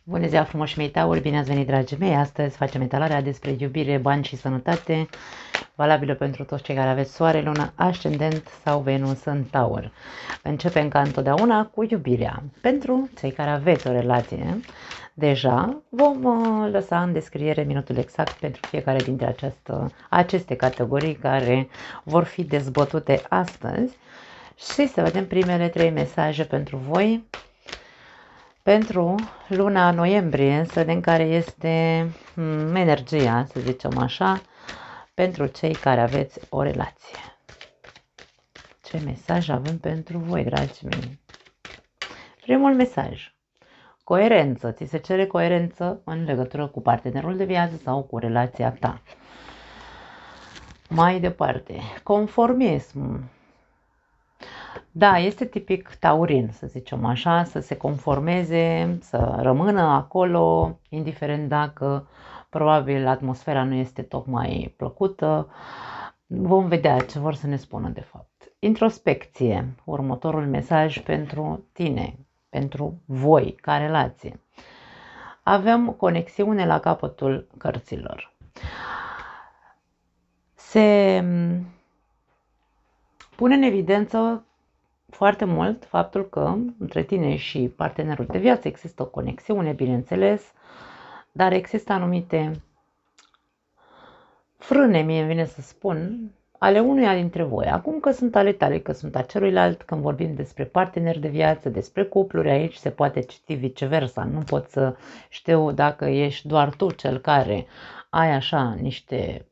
Bună ziua, frumoși mei tauri, bine ați venit, dragii mei! Astăzi facem etalarea despre iubire, bani și sănătate, valabilă pentru toți cei care aveți soare, lună, ascendent sau Venus în taur. Începem ca întotdeauna cu iubirea. Pentru cei care aveți o relație, deja vom lăsa în descriere minutul exact pentru fiecare dintre aceste categorii care vor fi dezbătute astăzi și să vedem primele 3 mesaje pentru voi. Pentru luna noiembrie, să vedem care este energia, să zicem așa, pentru cei care aveți o relație. Ce mesaj avem pentru voi, dragii mei? Primul mesaj. Coerență. Ți se cere coerență în legătură cu partenerul de viață sau cu relația ta. Mai departe. Conformism. Da, este tipic taurin, să zicem așa, să se conformeze, să rămână acolo, indiferent dacă probabil atmosfera nu este tocmai plăcută. Vom vedea ce vor să ne spună de fapt. Introspecție, următorul mesaj pentru tine, pentru voi, ca relație. Avem conexiune la capătul cărților. Se pune în evidență foarte mult faptul că între tine și partenerul de viață există o conexiune, bineînțeles, dar există anumite frâne, mie îmi vine să spun, ale unuia dintre voi. Acum că sunt ale tale, că sunt a celuilalt, când vorbim despre parteneri de viață, despre cupluri, aici se poate citi viceversa. Nu pot să știu dacă ești doar tu cel care ai așa niște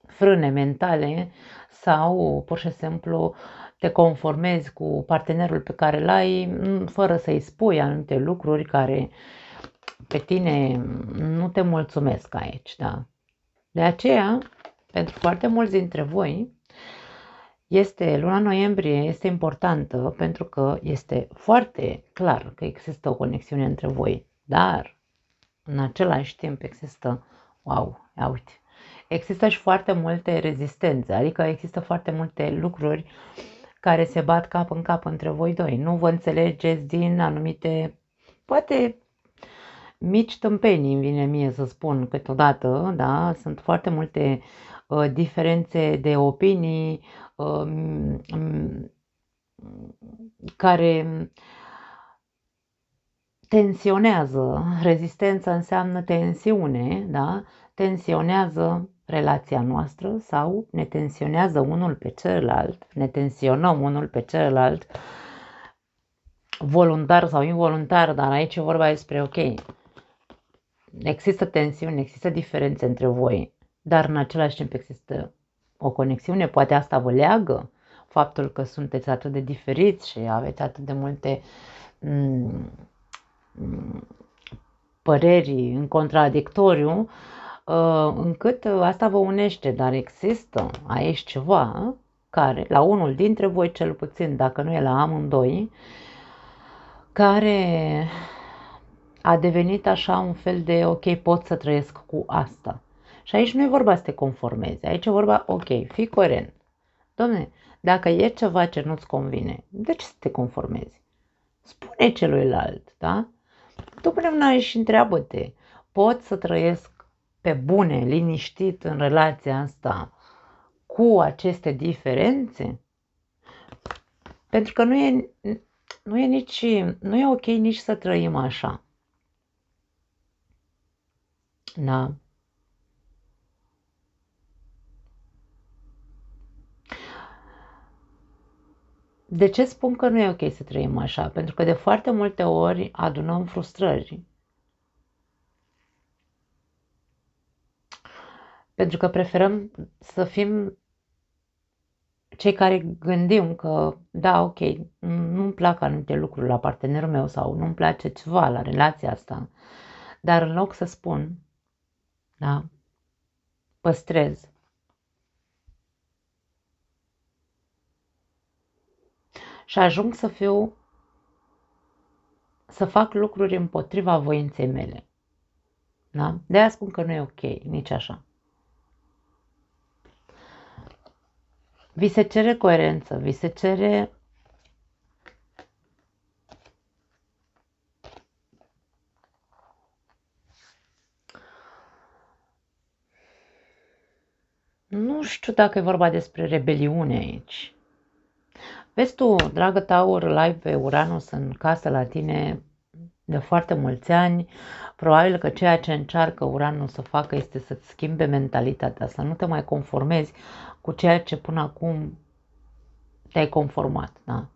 frâne mentale sau pur și simplu te conformezi cu partenerul pe care îl ai fără să-i spui anumite lucruri care pe tine nu te mulțumesc aici, da? De aceea, pentru foarte mulți dintre voi, luna noiembrie este importantă pentru că este foarte clar că există o conexiune între voi, dar în același timp există, uite, există și foarte multe rezistențe, adică există foarte multe lucruri care se bat cap în cap între voi doi. Nu vă înțelegeți din anumite, poate mici tâmpenii, îmi vine mie să spun câteodată, da? Sunt foarte multe diferențe de opinii care tensionează. Rezistența înseamnă tensiune, da? Tensionează relația noastră sau ne tensionează unul pe celălalt, ne tensionăm unul pe celălalt, voluntar sau involuntar, dar aici e vorba despre, ok, există tensiune, există diferențe între voi, dar în același timp există o conexiune, poate asta vă leagă, faptul că sunteți atât de diferiți și aveți atât de multe păreri în contradictoriu, încât asta vă unește, dar există aici ceva care, la unul dintre voi cel puțin, dacă nu e la amândoi, care a devenit așa un fel de, ok, pot să trăiesc cu asta. Și aici nu e vorba să te conformezi, aici e vorba, ok, fii coerent. Dom'le, dacă e ceva ce nu-ți convine, de ce să te conformezi? Spune celuilalt, da? Tu până mâna și întreabă-te, pot să trăiesc pe bune, liniștit în relația asta cu aceste diferențe? Pentru că nu e ok nici să trăim așa. Da? De ce spun că nu e ok să trăim așa? Pentru că de foarte multe ori adunăm frustrări. Pentru că preferăm să fim cei care gândim că, da, ok, nu-mi plac anumite lucruri la partenerul meu sau nu-mi place ceva la relația asta, dar în loc să spun, da, păstrez. Și ajung să fac lucruri împotriva voinței mele. Da? De-aia spun că nu e ok, nici așa. Vi se cere coerență, vi se cere Nu știu dacă e vorba despre rebeliune aici. Vezi tu, dragă Taur, live pe Uranus în casă la tine de foarte mulți ani, probabil că ceea ce încearcă Uranus să facă este să-ți schimbe mentalitatea, să nu te mai conformezi cu ceea ce până acum te-ai conformat, da?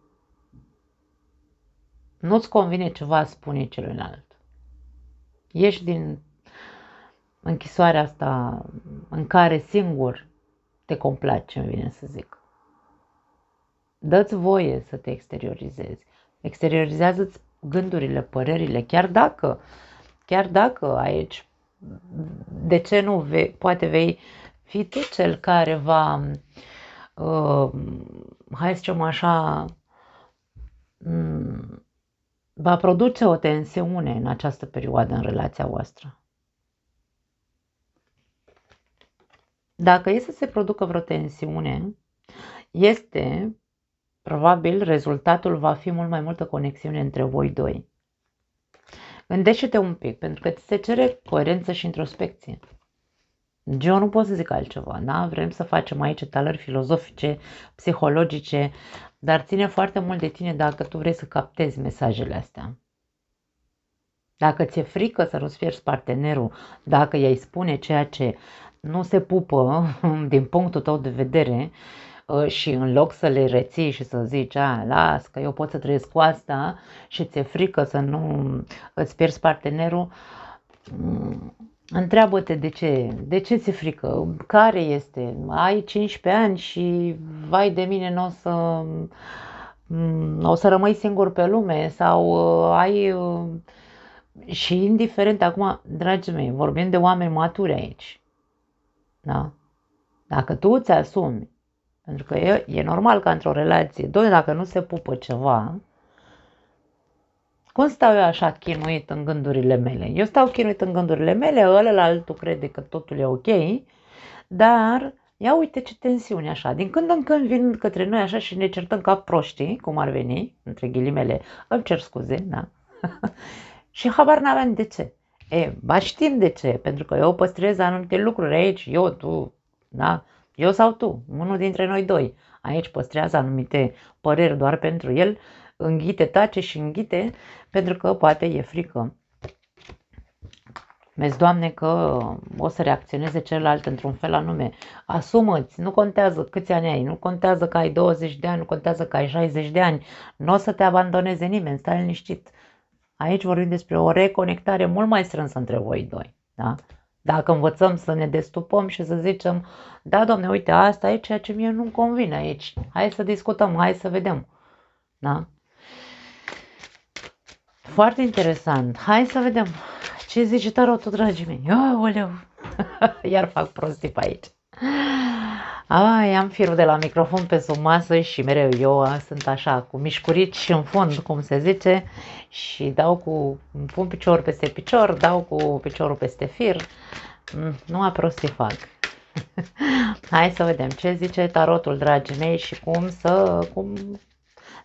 Nu-ți convine ceva, spune celuilalt. Ieși din închisoarea asta în care singur te complaci, îmi vine să zic. Dă-ți voie să te exteriorizezi. Exteriorizează-ți gândurile, părerile, chiar dacă aici, de ce nu poate vei fi tu cel care va, hai să zicem așa, va produce o tensiune în această perioadă în relația voastră. Dacă e să se producă vreo tensiune, probabil rezultatul va fi mult mai multă conexiune între voi doi. Gândește-te un pic, pentru că ți se cere coerență și introspecție. Eu nu pot să zic altceva, da? Vrem să facem aici etalări filozofice, psihologice, dar ține foarte mult de tine dacă tu vrei să captezi mesajele astea. Dacă ți-e frică să nu-ți pierzi partenerul, dacă i-ai spune ceea ce nu se pupă din punctul tău de vedere și în loc să le reții și să zici, las că eu pot să trăiesc cu asta și ți-e frică să nu îți pierzi partenerul, întreabă-te de ce ți-e frică, care este, ai 15 ani și vai de mine o să rămâi singur pe lume sau ai... Și indiferent, acum, dragii mei, vorbim de oameni maturi aici, da? Dacă tu îți asumi, pentru că e normal ca într-o relație, dacă nu se pupă ceva, cum stau eu așa chinuit în gândurile mele? Eu stau chinuit în gândurile mele, ălălaltul crede că totul e ok, dar ia uite ce tensiune așa. Din când în când vin către noi așa și ne certăm ca proștii, cum ar veni, între ghilimele, îmi cer scuze, da? Și habar n-aveam de ce. Ba știm de ce, pentru că eu păstrez anumite lucruri aici, eu, tu, da? Eu sau tu, unul dintre noi doi. Aici păstrează anumite păreri doar pentru el, înghite, tace și înghite, pentru că poate e frică. Vezi, Doamne, că o să reacționeze celălalt într-un fel anume. Asumă-ți, nu contează câți ani ai, nu contează că ai 20 de ani, nu contează că ai 60 de ani, nu o să te abandoneze nimeni, stai liniștit. Aici vorbim despre o reconectare mult mai strânsă între voi doi. Da? Dacă învățăm să ne destupăm și să zicem, da, Doamne, uite, asta e ceea ce mie nu-mi convine aici. Hai să discutăm, hai să vedem. Da? Foarte interesant. Hai să vedem ce zice tarotul, dragii mei. Aoleu! Iar fac prostii pe aici. Am firul de la microfon pe sub masă și mereu eu sunt așa cu mișcurici în fond, cum se zice, și pun piciorul peste picior, dau cu piciorul peste fir. Nu prostii fac. Hai să vedem ce zice tarotul, dragii mei, și să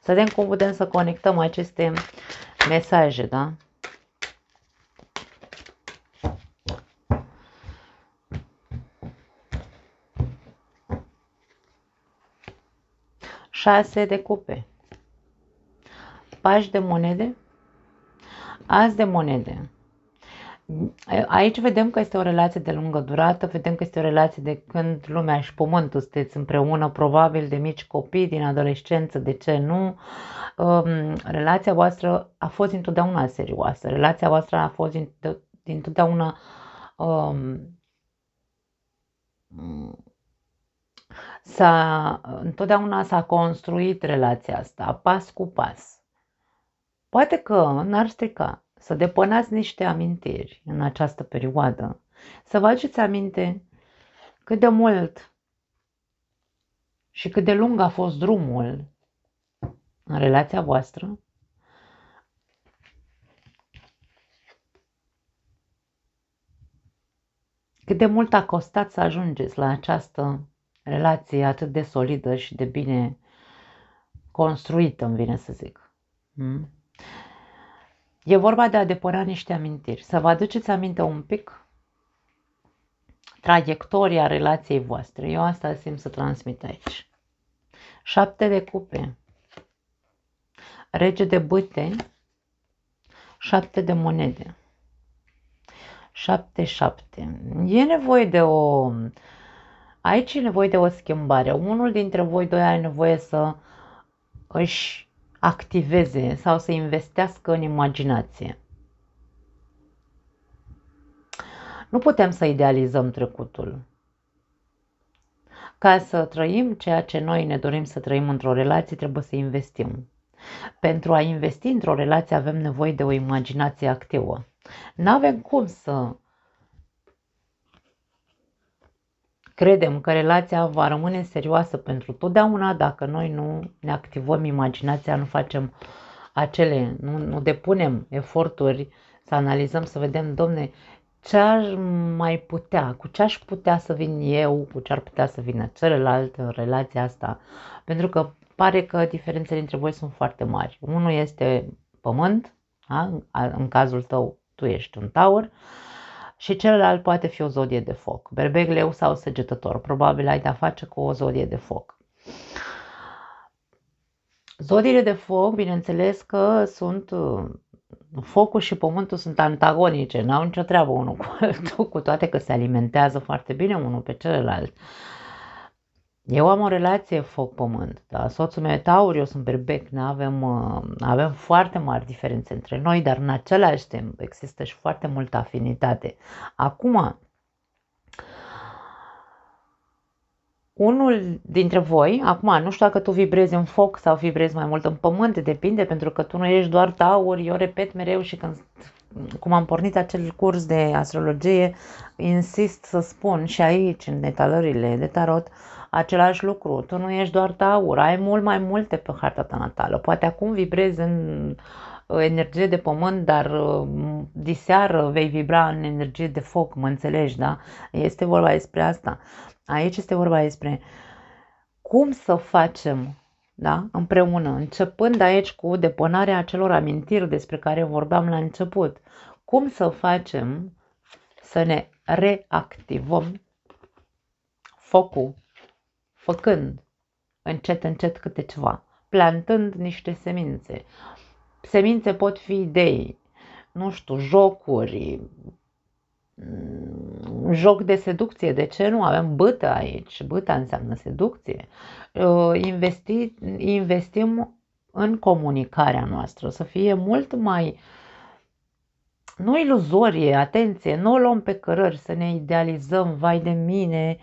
vedem cum putem să conectăm aceste mesaje, da? Șase de cupe, pași de monede, as de monede. Aici vedem că este o relație de lungă durată, vedem că este o relație de când lumea și pământul sunteți împreună, probabil de mici copii, din adolescență, de ce nu? Relația voastră a fost întotdeauna serioasă, relația voastră a fost întotdeauna întotdeauna s-a construit relația asta, pas cu pas. Poate că n-ar strica să depănați niște amintiri în această perioadă, să vă aduceți aminte cât de mult și cât de lung a fost drumul în relația voastră, cât de mult a costat să ajungeți la această relație atât de solidă și de bine construită, îmi vine să zic. E vorba de a depăna niște amintiri, să vă aduceți aminte un pic traiectoria relației voastre. Eu asta simt să transmit aici. 7 de cupe, rege de bâte, 7 de monede, 7. E nevoie de o... Aici e nevoie de o schimbare. Unul dintre voi doi are nevoie să își activeze sau să investească în imaginație. Nu putem să idealizăm trecutul. Ca să trăim ceea ce noi ne dorim să trăim într-o relație, trebuie să investim. Pentru a investi într-o relație avem nevoie de o imaginație activă. Nu avem cum să credem că relația va rămâne serioasă pentru totdeauna dacă noi nu ne activăm imaginația, nu facem nu depunem eforturi să analizăm, să vedem, domne, ce aș mai putea, cu ce aș putea să vin eu, cu ce ar putea să vină celălalt în relația asta. Pentru că pare că diferențele între voi sunt foarte mari. Unul este pământ, da? În cazul tău tu ești un taur, și celălalt poate fi o zodie de foc, berbec, leu sau săgetător. Probabil ai de-a face cu o zodie de foc. Zodiile de foc, bineînțeles că sunt... Focul și pământul sunt antagonice, n-au nicio treabă unul cu altul, cu toate că se alimentează foarte bine unul pe celălalt. Eu am o relație foc-pământ, da? Soțul meu e taur, eu sunt berbec, avem foarte mari diferențe între noi, dar în același timp există și foarte multă afinitate. Acum, unul dintre voi, acum nu știu dacă tu vibrezi în foc sau vibrezi mai mult în pământ, depinde, pentru că tu nu ești doar taur, eu repet mereu și cum am pornit acel curs de astrologie, insist să spun și aici, în etalările de tarot, același lucru. Tu nu ești doar taur, ai mult mai multe pe harta ta natală. Poate acum vibrezi în energie de pământ, dar diseară vei vibra în energie de foc, mă înțelegi, da? Este vorba despre asta. Aici este vorba despre cum să facem, da, împreună, începând aici cu depunerea acelor amintiri despre care vorbeam la început. Cum să facem să ne reactivăm focul, făcând încet câte ceva, plantând niște semințe. Semințe pot fi idei, nu știu, jocuri, joc de seducție, de ce nu? Avem bâtă aici, bâta înseamnă seducție. Investim în comunicarea noastră, să fie mult mai, nu iluzorie, atenție, nu o luăm pe cărări, să ne idealizăm, vai de mine,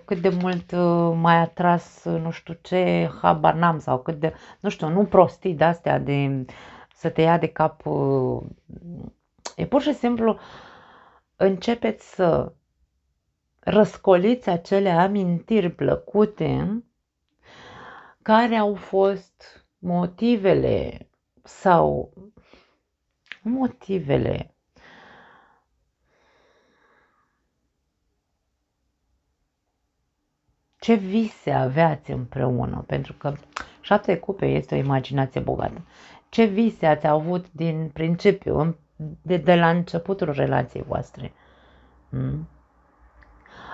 cât de mult m-ai atras, nu știu ce, habar n-am, sau cât de, nu știu, nu prostii de-astea de să te ia de cap, e pur și simplu începeți să răscoliți acele amintiri plăcute care au fost motivele sau ce vise aveați împreună, pentru că 7 cupe este o imaginație bogată. Ce vise ați avut din principiu, de la începutul relației voastre?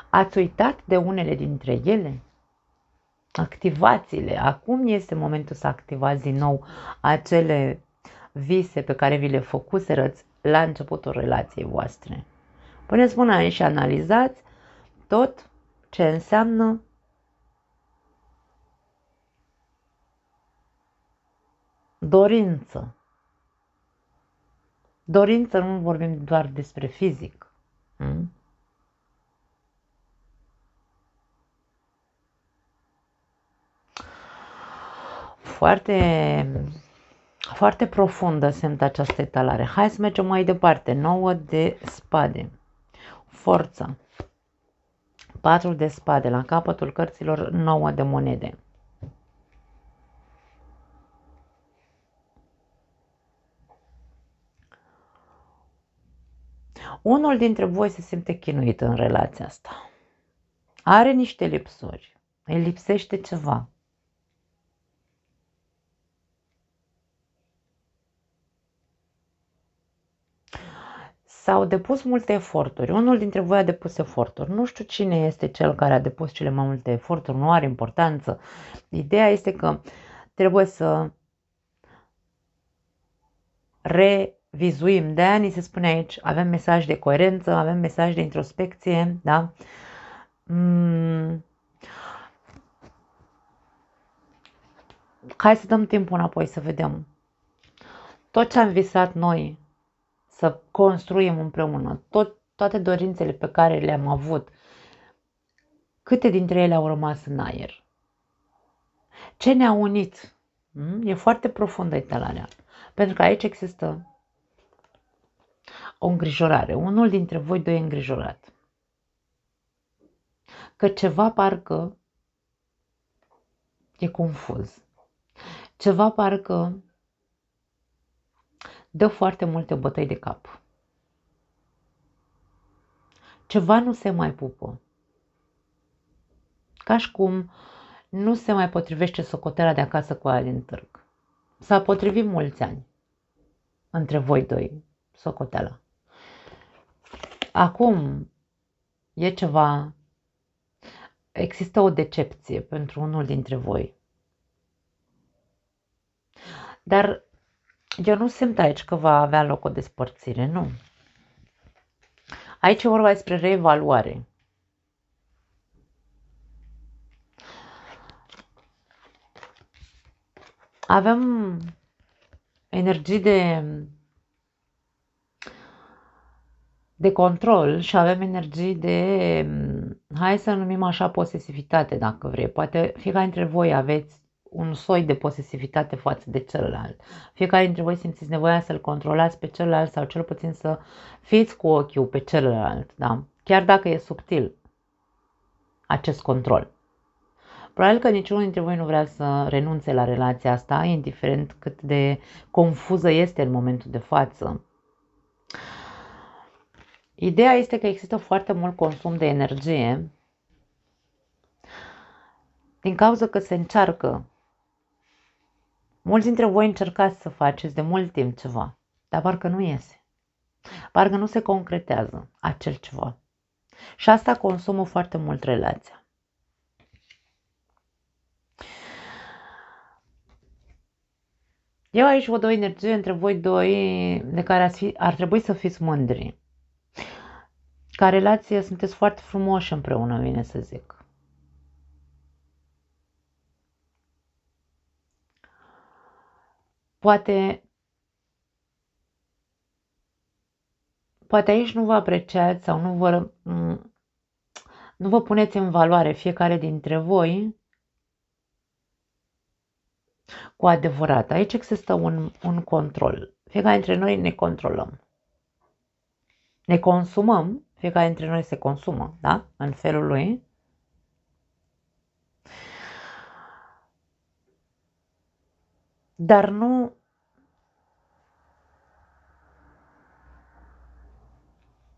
Ați uitat de unele dintre ele? Activați-le. Acum este momentul să activați din nou acele vise pe care vi le făcuserăți la începutul relației voastre. Puneți mâna aici și analizați tot ce înseamnă dorință. Dorință, nu vorbim doar despre fizic. Foarte profundă simt această etalare. Hai să mergem mai departe. 9 de spade. Forța. 4 de spade. La capătul cărților 9 de monede. Unul dintre voi se simte chinuit în relația asta. Are niște lipsuri. Îi lipsește ceva. S-au depus multe eforturi. Unul dintre voi a depus eforturi. Nu știu cine este cel care a depus cele mai multe eforturi, nu are importanță. Ideea este că trebuie să revizuim. De-aia ni se spune aici, avem mesaj de coerență, avem mesaj de introspecție, da? Hai să dăm timpul înapoi să vedem. Tot ce am visat noi să construim împreună, toate dorințele pe care le-am avut, câte dintre ele au rămas în aer? Ce ne-a unit? E foarte profundă etalarea. Pentru că aici există o îngrijorare. Unul dintre voi doi e îngrijorat. Că ceva parcă e confuz. Ceva parcă dă foarte multe bătăi de cap. Ceva nu se mai pupă. Ca și cum nu se mai potrivește socoteala de acasă cu aia din târg. S-a potrivit mulți ani între voi doi, socoteala. Acum e ceva, există o decepție pentru unul dintre voi. Dar eu nu simt aici că va avea loc o despărțire, nu. Aici e vorba despre reevaluare. Avem energii de control și avem energii de, hai să numim așa, posesivitate, dacă vrei. Poate fiecare dintre voi aveți un soi de posesivitate față de celălalt. Fiecare dintre voi simțiți nevoia să-l controlați pe celălalt sau cel puțin să fiți cu ochiul pe celălalt, da? Chiar dacă e subtil acest control. Probabil că niciunul dintre voi nu vrea să renunțe la relația asta, indiferent cât de confuză este în momentul de față. Ideea este că există foarte mult consum de energie din cauza că se încearcă. Mulți dintre voi încercați să faceți de mult timp ceva, dar parcă nu iese. Parcă nu se concretează acel ceva. Și asta consumă foarte mult relația. Eu aici văd o energie între voi doi de care ar trebui să fiți mândri. Ca relație sunteți foarte frumoși împreună, vine să zic. Poate aici nu vă apreciați sau nu vă puneți în valoare fiecare dintre voi cu adevărat. Aici există un control. Fiecare dintre noi ne controlăm. Ne consumăm, fiecare dintre noi se consumă, da? În felul lui. Dar nu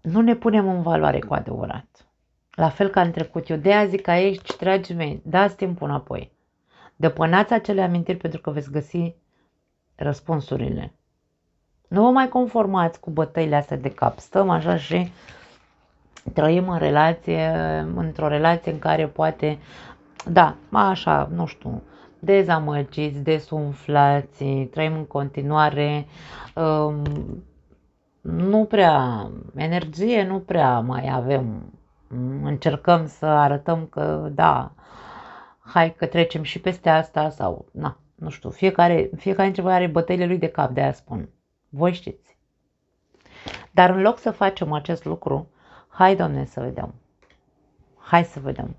ne punem în valoare cu adevărat. La fel ca în trecut. Eu de-aia zic aici, dragii mei, dați timpul înapoi. Depănați acele amintiri pentru că veți găsi răspunsurile. Nu vă mai conformați cu bătăile astea de cap. Stăm așa și trăim într-o relație în care poate, da, așa, nu știu, dezamăgiți, desumflați, trăim în continuare, nu prea, energie nu prea mai avem. Încercăm să arătăm că, da, hai că trecem și peste asta sau, na, nu știu, fiecare dintre voi are bătăile lui de cap, de aia spun. Voi știți. Dar în loc să facem acest lucru, hai, Doamne, să vedem. Hai să vedem.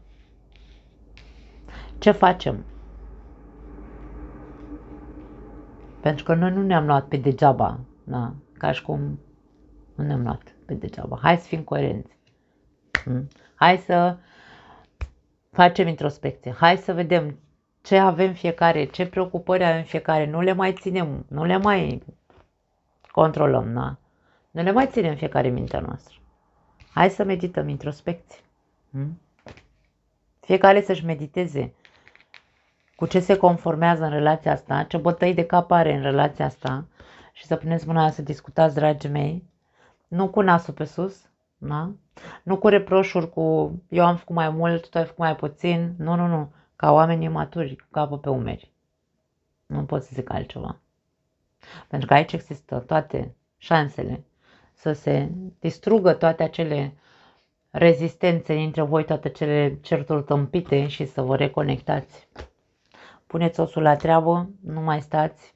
Ce facem? Pentru că noi nu ne-am luat pe degeaba, da? Ca și cum nu ne-am luat pe degeaba. Hai să fim coerenți. Hai să facem introspecție. Hai să vedem ce avem fiecare, ce preocupări avem fiecare. Nu le mai ținem, nu le mai controlăm, da? Nu le mai ținem fiecare mintea noastră. Hai să medităm introspecție. Fiecare să-și mediteze cu ce se conformează în relația asta, ce bătăi de cap are în relația asta și să puneți mâna să discutați, dragii mei, Nu cu nasul pe sus, da? Nu cu reproșuri cu eu am făcut mai mult, tu ai făcut mai puțin. Nu, nu, nu. Ca oamenii maturi, cu capul pe umeri. Nu pot să zic altceva. Pentru că aici există toate șansele să se distrugă toate acele rezistențe dintre voi, toate acele certuri tâmpite și să vă reconectați. Puneți osul la treabă, nu mai stați.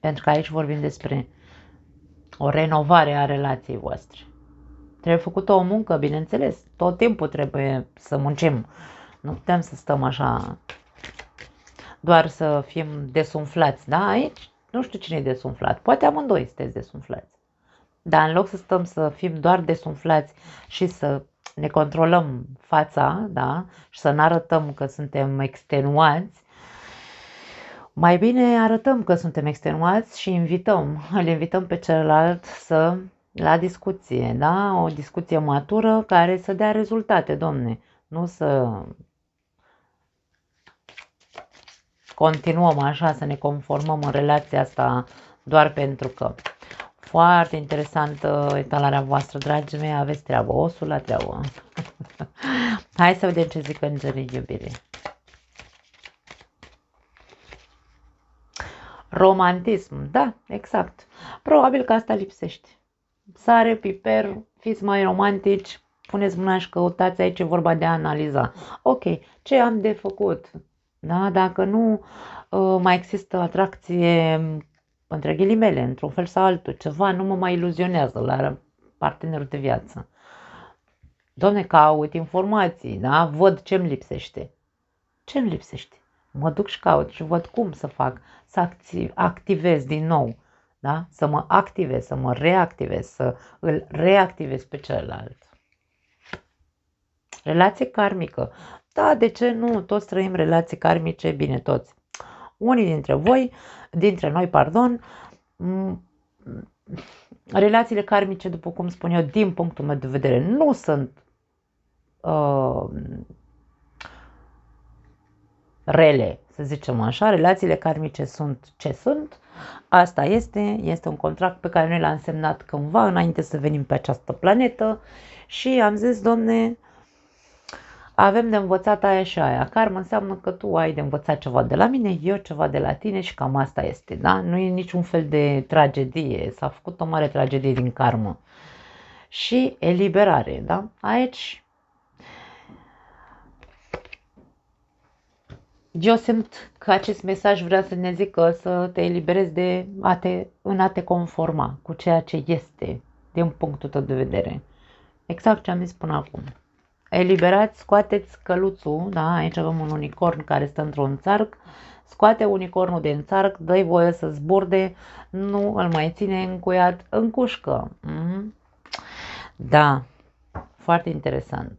Pentru că aici vorbim despre o renovare a relației voastre. Trebuie făcută o muncă, bineînțeles. Tot timpul trebuie să muncim. Nu putem să stăm așa doar să fim desumflați. Da? Aici nu știu cine e desumflat. Poate amândoi sunteți desumflați. Dar în loc să stăm să fim doar desumflați și să ne controlăm fața, da? Și să ne arătăm că suntem extenuați, mai bine arătăm că suntem extenuați și îl invităm pe celălalt la discuție, da? O discuție matură care să dea rezultate, domne. Nu să continuăm așa, să ne conformăm în relația asta doar pentru că. Foarte interesantă etalarea voastră, dragii mei, aveți treabă, osul la treabă. Hai să vedem ce zic îngerii iubire. Romantism, da, exact. Probabil că asta lipsește. Sare, piper, fiți mai romantici, puneți mâna și căutați, aici e vorba de a analiza. Ok, ce am de făcut? Da, dacă nu mai există atracție între ghilimele, într-un fel sau altul, ceva nu mă mai iluzionează la partenerul de viață. Doamne, caut informații, da? Văd ce-mi lipsește. Ce-mi lipsește? Mă duc și caut și văd cum să fac, să activez din nou, da? Să mă activez, să mă reactivez, să îl reactivez pe celălalt. Relație karmică. Da, de ce nu? Toți trăim relații karmice, bine, toți. Unii dintre noi, relațiile karmice, după cum spun eu, din punctul meu de vedere, nu sunt rele, să zicem așa. Relațiile karmice sunt ce sunt. Asta este un contract pe care noi l-am semnat cândva înainte să venim pe această planetă și am zis, domne, avem de învățat aia și aia. Karma înseamnă că tu ai de învățat ceva de la mine, eu ceva de la tine și cam asta este, da? Nu e niciun fel de tragedie, s-a făcut o mare tragedie din karmă. Și eliberare, da? Aici eu simt că acest mesaj vrea să ne zică să te eliberezi în a te conforma cu ceea ce este din punctul tău de vedere. Exact ce am zis până acum. Eliberați, scoateți căluțul, da? Aici avem un unicorn care stă într-un țarc, scoate unicornul din țarc, dă-i voie să zburde, nu îl mai ține încuiat în cușcă. Da, foarte interesant.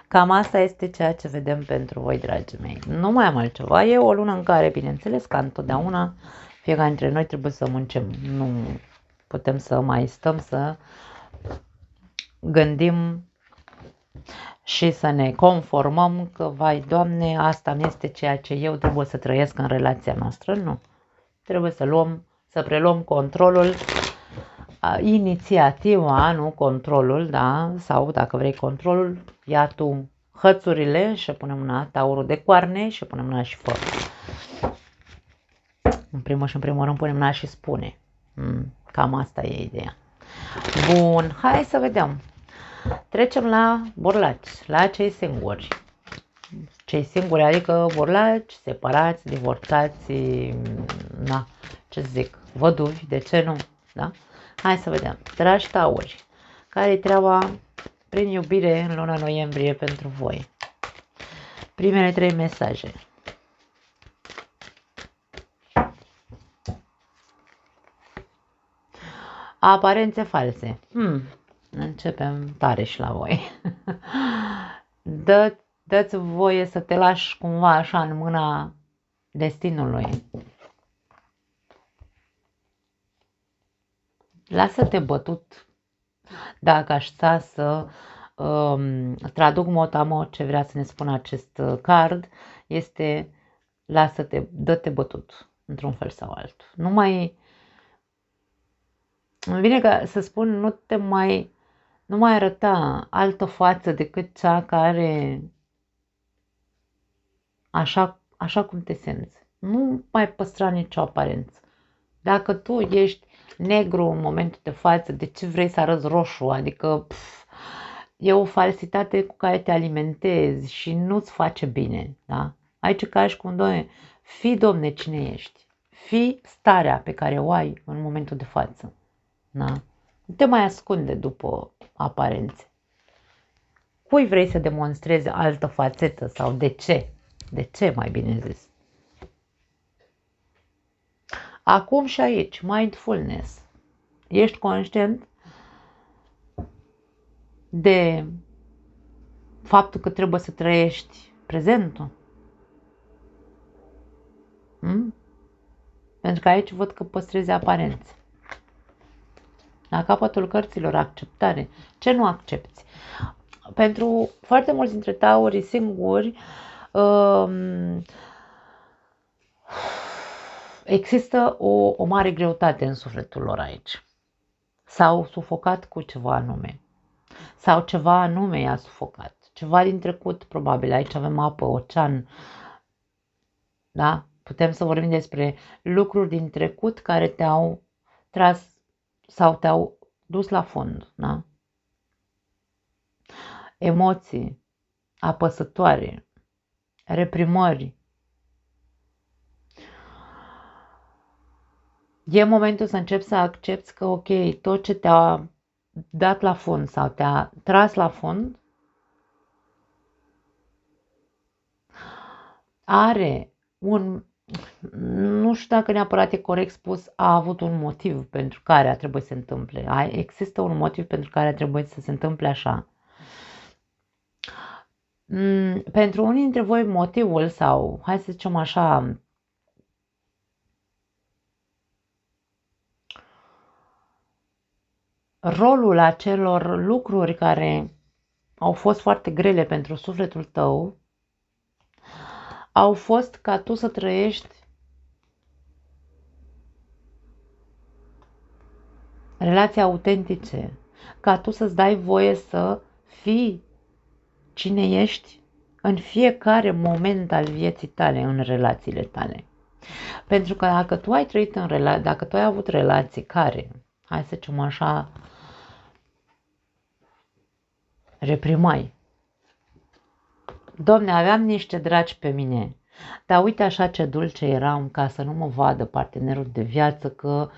Cam asta este ceea ce vedem pentru voi, dragii mei. Nu mai am altceva. E o lună în care, bineînțeles, ca întotdeauna, fiecare dintre noi trebuie să muncim. Nu putem să mai stăm să gândim și să ne conformăm că, vai, Doamne, asta mi este ceea ce eu trebuie să trăiesc în relația noastră. Nu. Trebuie să preluăm controlul, inițiativa, nu controlul, da? Sau, dacă vrei controlul, ia tu hățurile și punem mâna, taurul de coarne și punem mâna și fă. În primul rând punem mâna și spune. Cam asta e ideea. Bun, hai să vedem. Trecem la borlaci, la cei singuri. Cei singuri, adică borlaci, separați, divorțați, na, ce zic, văduvi, de ce nu, da? Hai să vedem. Dragi tauri, care-i treaba prin iubire în luna noiembrie pentru voi? Primele 3 mesaje. Aparențe false. Începem tare și la voi. Dă-ți voie să te lași cumva așa în mâna destinului. Lasă-te bătut. Dacă aș sta să traduc mot-a-mot ce vrea să ne spună acest card, este dă-te bătut într-un fel sau altul. Nu mai Îmi vine ca să spun, nu mai arăta altă față decât cea care, așa cum te simți. Nu mai păstra nicio aparență. Dacă tu ești negru în momentul de față, de ce vrei să arăți roșu? Adică e o falsitate cu care te alimentezi și nu-ți face bine. Da? Aici ca și cum, doamne, fii, domne, cine ești. Fii starea pe care o ai în momentul de față. Da? Nu te mai ascunde după aparențe. Cui vrei să demonstrezi altă fațetă sau de ce? De ce, mai bine zis? Acum și aici, mindfulness. Ești conștient de faptul că trebuie să trăiești prezentul? Pentru că aici văd că păstrezi aparențe. La capătul cărților, acceptare. Ce nu accepti? Pentru foarte mulți dintre taurii singuri, există o mare greutate în sufletul lor aici. S-au sufocat cu ceva anume. Sau ceva anume i-a sufocat. Ceva din trecut, probabil. Aici avem apă, ocean. Da? Putem să vorbim despre lucruri din trecut care te-au tras sau te-au dus la fund. Da? Emoții apăsătoare, reprimări. E momentul să începi să accepti că, ok, tot ce te-a dat la fund sau te-a tras la fund are nu știu dacă neapărat e corect spus, a avut un motiv pentru care a trebuit să se întâmple. Există un motiv pentru care a trebuit să se întâmple așa. Pentru unii dintre voi motivul sau, hai să zicem așa, rolul acelor lucruri care au fost foarte grele pentru sufletul tău, au fost ca tu să trăiești relații autentice, ca tu să-ți dai voie să fii cine ești în fiecare moment al vieții tale, în relațiile tale. Pentru că dacă tu ai trăit dacă tu ai avut relații care, hai să zicem așa, reprimai. Domne, aveam niște dragi pe mine, dar uite așa ce dulce eram ca să nu mă vadă partenerul de viață că,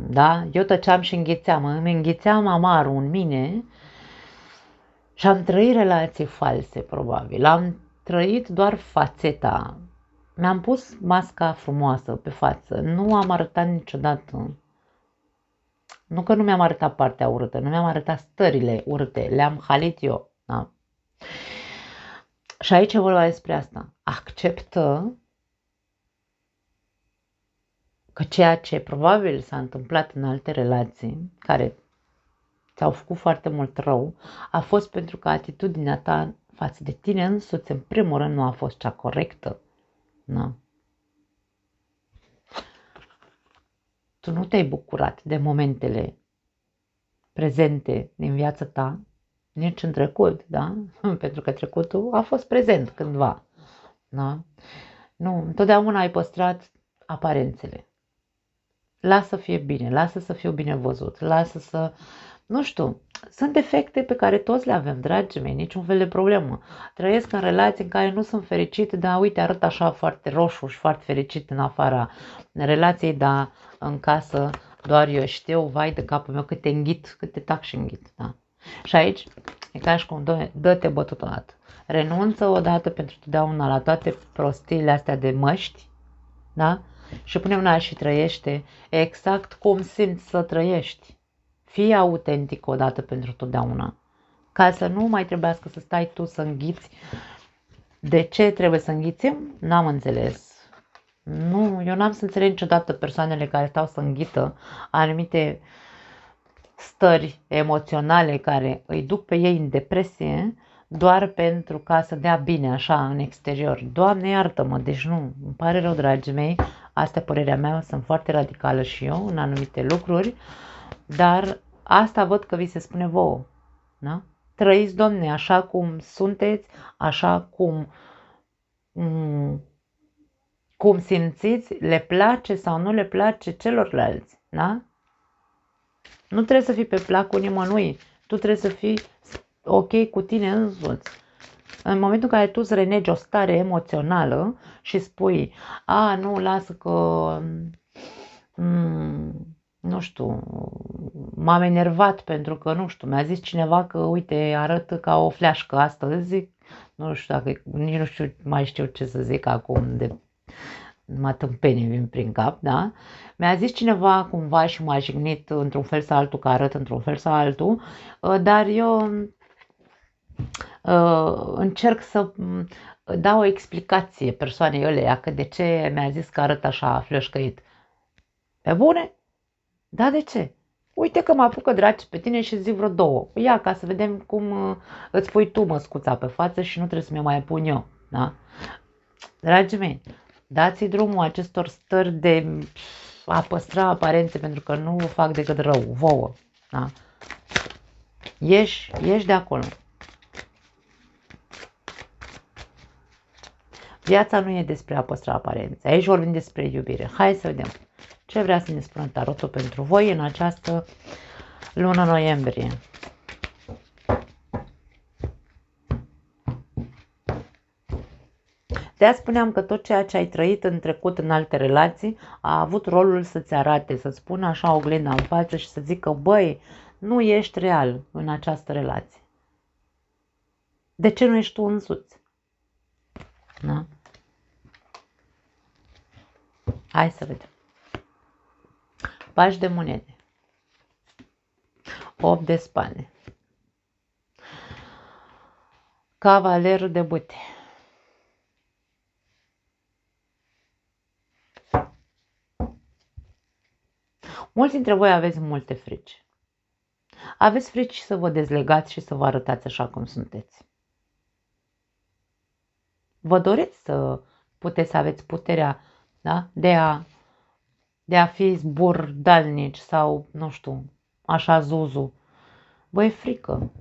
da, eu tăceam și înghițeam, îmi înghițeam amarul în mine și am trăit relații false, probabil. Am trăit doar fațeta. Mi-am pus masca frumoasă pe față. Nu am arătat niciodată. Nu că nu mi-am arătat partea urâtă, nu mi-am arătat stările urâte. Le-am halit eu. Da? Și aici e vorba despre asta. Acceptă că ceea ce probabil s-a întâmplat în alte relații, care ți-au făcut foarte mult rău, a fost pentru că atitudinea ta față de tine însuți, în primul rând, nu a fost cea corectă. Da? Tu nu te-ai bucurat de momentele prezente din viața ta, nici în trecut, da? Pentru că trecutul a fost prezent cândva. Da? Nu, întotdeauna ai păstrat aparențele. Lasă să fie bine, lasă să fiu bine văzut, lasă să... Nu știu, sunt defecte pe care toți le avem, dragii mei, niciun fel de problemă. Trăiesc în relații în care nu sunt fericit, dar uite, arăt așa foarte roșu și foarte fericit în afara relației, dar în casă doar eu știu, vai de capul meu, cât te înghit, cât te tac și înghit. Da? Și aici e ca și cum, dă-te bătut odată. Renunță odată pentru totdeauna la toate prostiile astea de măști, da? Și pune mâna și trăiește exact cum simți să trăiești. Fii autentic odată pentru totdeauna. Ca să nu mai trebuiască să stai tu să înghiți. De ce trebuie să înghițim? N-am înțeles. Nu, eu n-am să înțeleg niciodată persoanele care stau să înghită anumite stări emoționale care îi duc pe ei în depresie doar pentru ca să dea bine așa în exterior. Doamne iartă-mă, deci nu, îmi pare rău, dragii mei, Asta e părerea mea, sunt foarte radicală și eu în anumite lucruri, dar asta văd că vi se spune vouă. Da? Trăiți, Domne, așa cum sunteți, așa cum simțiți, le place sau nu le place celorlalți. Da? Nu trebuie să fii pe placul nimănui, tu trebuie să fii ok cu tine însuți. În momentul în care tu îți renegi o stare emoțională și spui, nu, lasă că, nu știu, m-am enervat pentru că, nu știu, mi-a zis cineva că, uite, arăt ca o fleașcă astăzi, nu știu dacă, nici nu știu, mai știu ce să zic acum, de mă tâmpenii vin prin cap, da? Mi-a zis cineva cumva și m-a jignit într-un fel sau altul, că arăt într-un fel sau altul, dar eu încerc să dau o explicație persoanei ăleia că de ce mi-a zis că arăt așa flășcăit. Pe bune? Da, de ce? Uite că mă apucă draci pe tine și zic vreo două. Ia ca să vedem cum îți pui tu măscuța pe față și nu trebuie să mi-o mai pun eu. Da? Dragii mei, dați drumul acestor stări de a păstra aparențe pentru că nu vă fac decât rău, vouă. Da? Ieși de acolo. Viața nu e despre a păstra aparențe. Aici vorbim despre iubire. Hai să vedem ce vrea să ne spună tarotul pentru voi în această lună noiembrie. De-aia spuneam că tot ceea ce ai trăit în trecut în alte relații a avut rolul să-ți arate, să-ți pună așa oglinda în față și să zică, băi, nu ești real în această relație. De ce nu ești tu însuți? Da? Hai să vedem. Pași de monede. 8 de spade. Cavalerul de bâte. Mulți dintre voi aveți multe frici. Aveți frici să vă dezlegați și să vă arătați așa cum sunteți. Vă doriți să puteți să aveți puterea, da? de a fi zburdalnici sau, nu știu, așa zuzu. Vă e frică.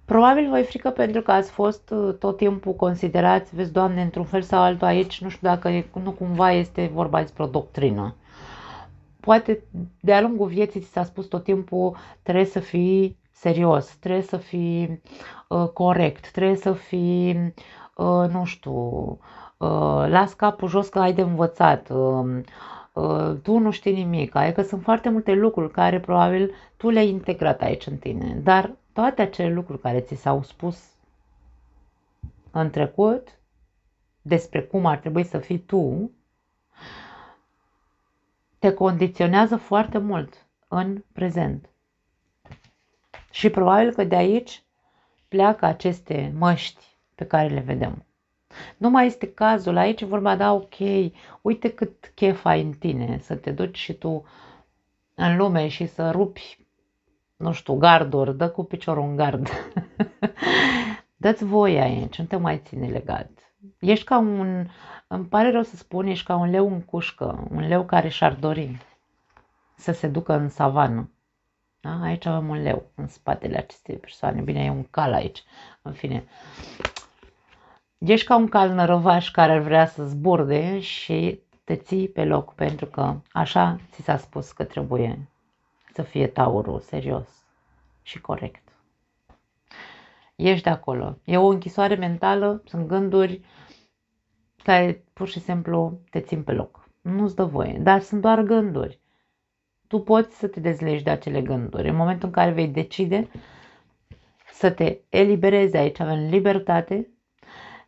Probabil vă e frică pentru că ați fost tot timpul considerați, vezi, Doamne, într-un fel sau altul aici, nu știu dacă nu cumva este vorba despre o doctrină. Poate de-a lungul vieții ți s-a spus tot timpul, trebuie să fii serios, trebuie să fii corect, trebuie să fii, nu știu, las capul jos că ai de învățat, tu nu știi nimic, adică sunt foarte multe lucruri care probabil tu le-ai integrat aici în tine, dar toate acele lucruri care ți s-au spus în trecut despre cum ar trebui să fii tu, te condiționează foarte mult în prezent. Și probabil că de aici pleacă aceste măști pe care le vedem. Nu mai este cazul, aici vorba, da, ok, uite cât chef ai în tine să te duci și tu în lume și să rupi, nu știu, garduri, dă cu piciorul în gard. Dă-ți voie aici, nu te mai ține legat. Ești ca un, îmi pare rău să spun, ești ca un leu în cușcă, un leu care și-ar dori să se ducă în savană. Da? Aici avem un leu în spatele acestei persoane. Bine, e un cal aici. În fine. Ești ca un cal nărăvaș care ar vrea să zburde și te ții pe loc, pentru că așa ți s-a spus că trebuie să fie taurul serios și corect. Ești de acolo. E o închisoare mentală, sunt gânduri care pur și simplu te țin pe loc. Nu-ți dă voie, dar sunt doar gânduri. Tu poți să te dezlegi de acele gânduri. În momentul în care vei decide să te eliberezi, aici avem libertate,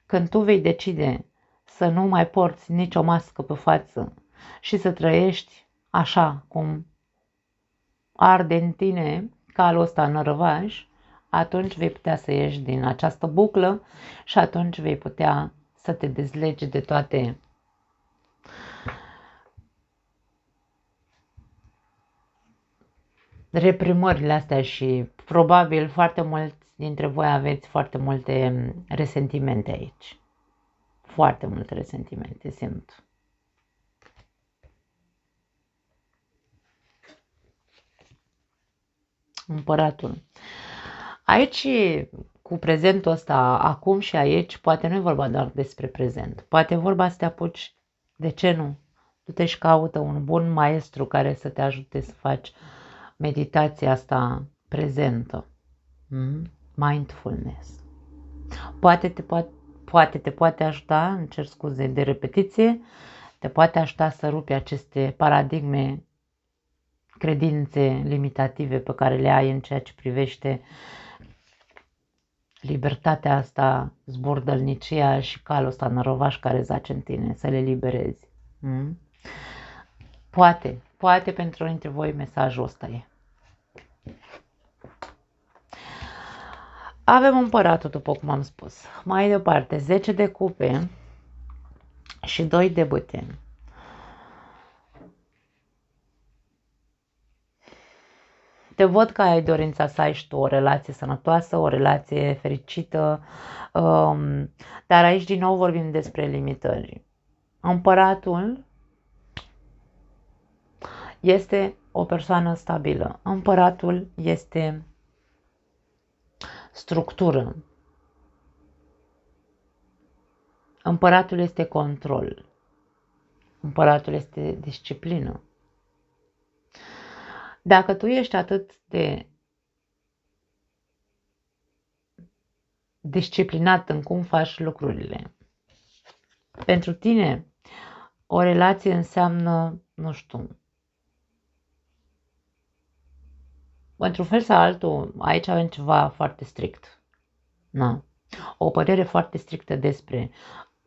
când tu vei decide să nu mai porți nicio mască pe față și să trăiești așa cum arde în tine calul ăsta nărăvaș, atunci vei putea să ieși din această buclă și atunci vei putea să te dezlegi de toate reprimările astea și probabil foarte mulți dintre voi aveți foarte multe resentimente aici. Foarte multe resentimente simt. Împăratul. Aici, cu prezentul ăsta, acum și aici, poate nu e vorba doar despre prezent. Poate e vorba să te apuci, de ce nu? Du-te și caută un bun maestru care să te ajute să faci meditația asta prezentă. Mindfulness. Poate te poate ajuta, îmi cer scuze de repetiție, te poate ajuta să rupi aceste paradigme, credințe limitative pe care le ai în ceea ce privește libertatea asta, zburdălnicia și calul ăsta nărovaș care zace în tine, să le liberezi. Poate pentru unii dintre voi mesajul ăsta e. Avem împăratul, după cum am spus. Mai departe, 10 de cupe și 2 de bâte. Te văd că ai dorința să ai și tu o relație sănătoasă, o relație fericită, dar aici din nou vorbim despre limitări. Împăratul este o persoană stabilă. Împăratul este structură. Împăratul este control. Împăratul este disciplină. Dacă tu ești atât de disciplinat în cum faci lucrurile, pentru tine o relație înseamnă, nu știu, într-un fel sau altul, aici avem ceva foarte strict. Na. O părere foarte strictă despre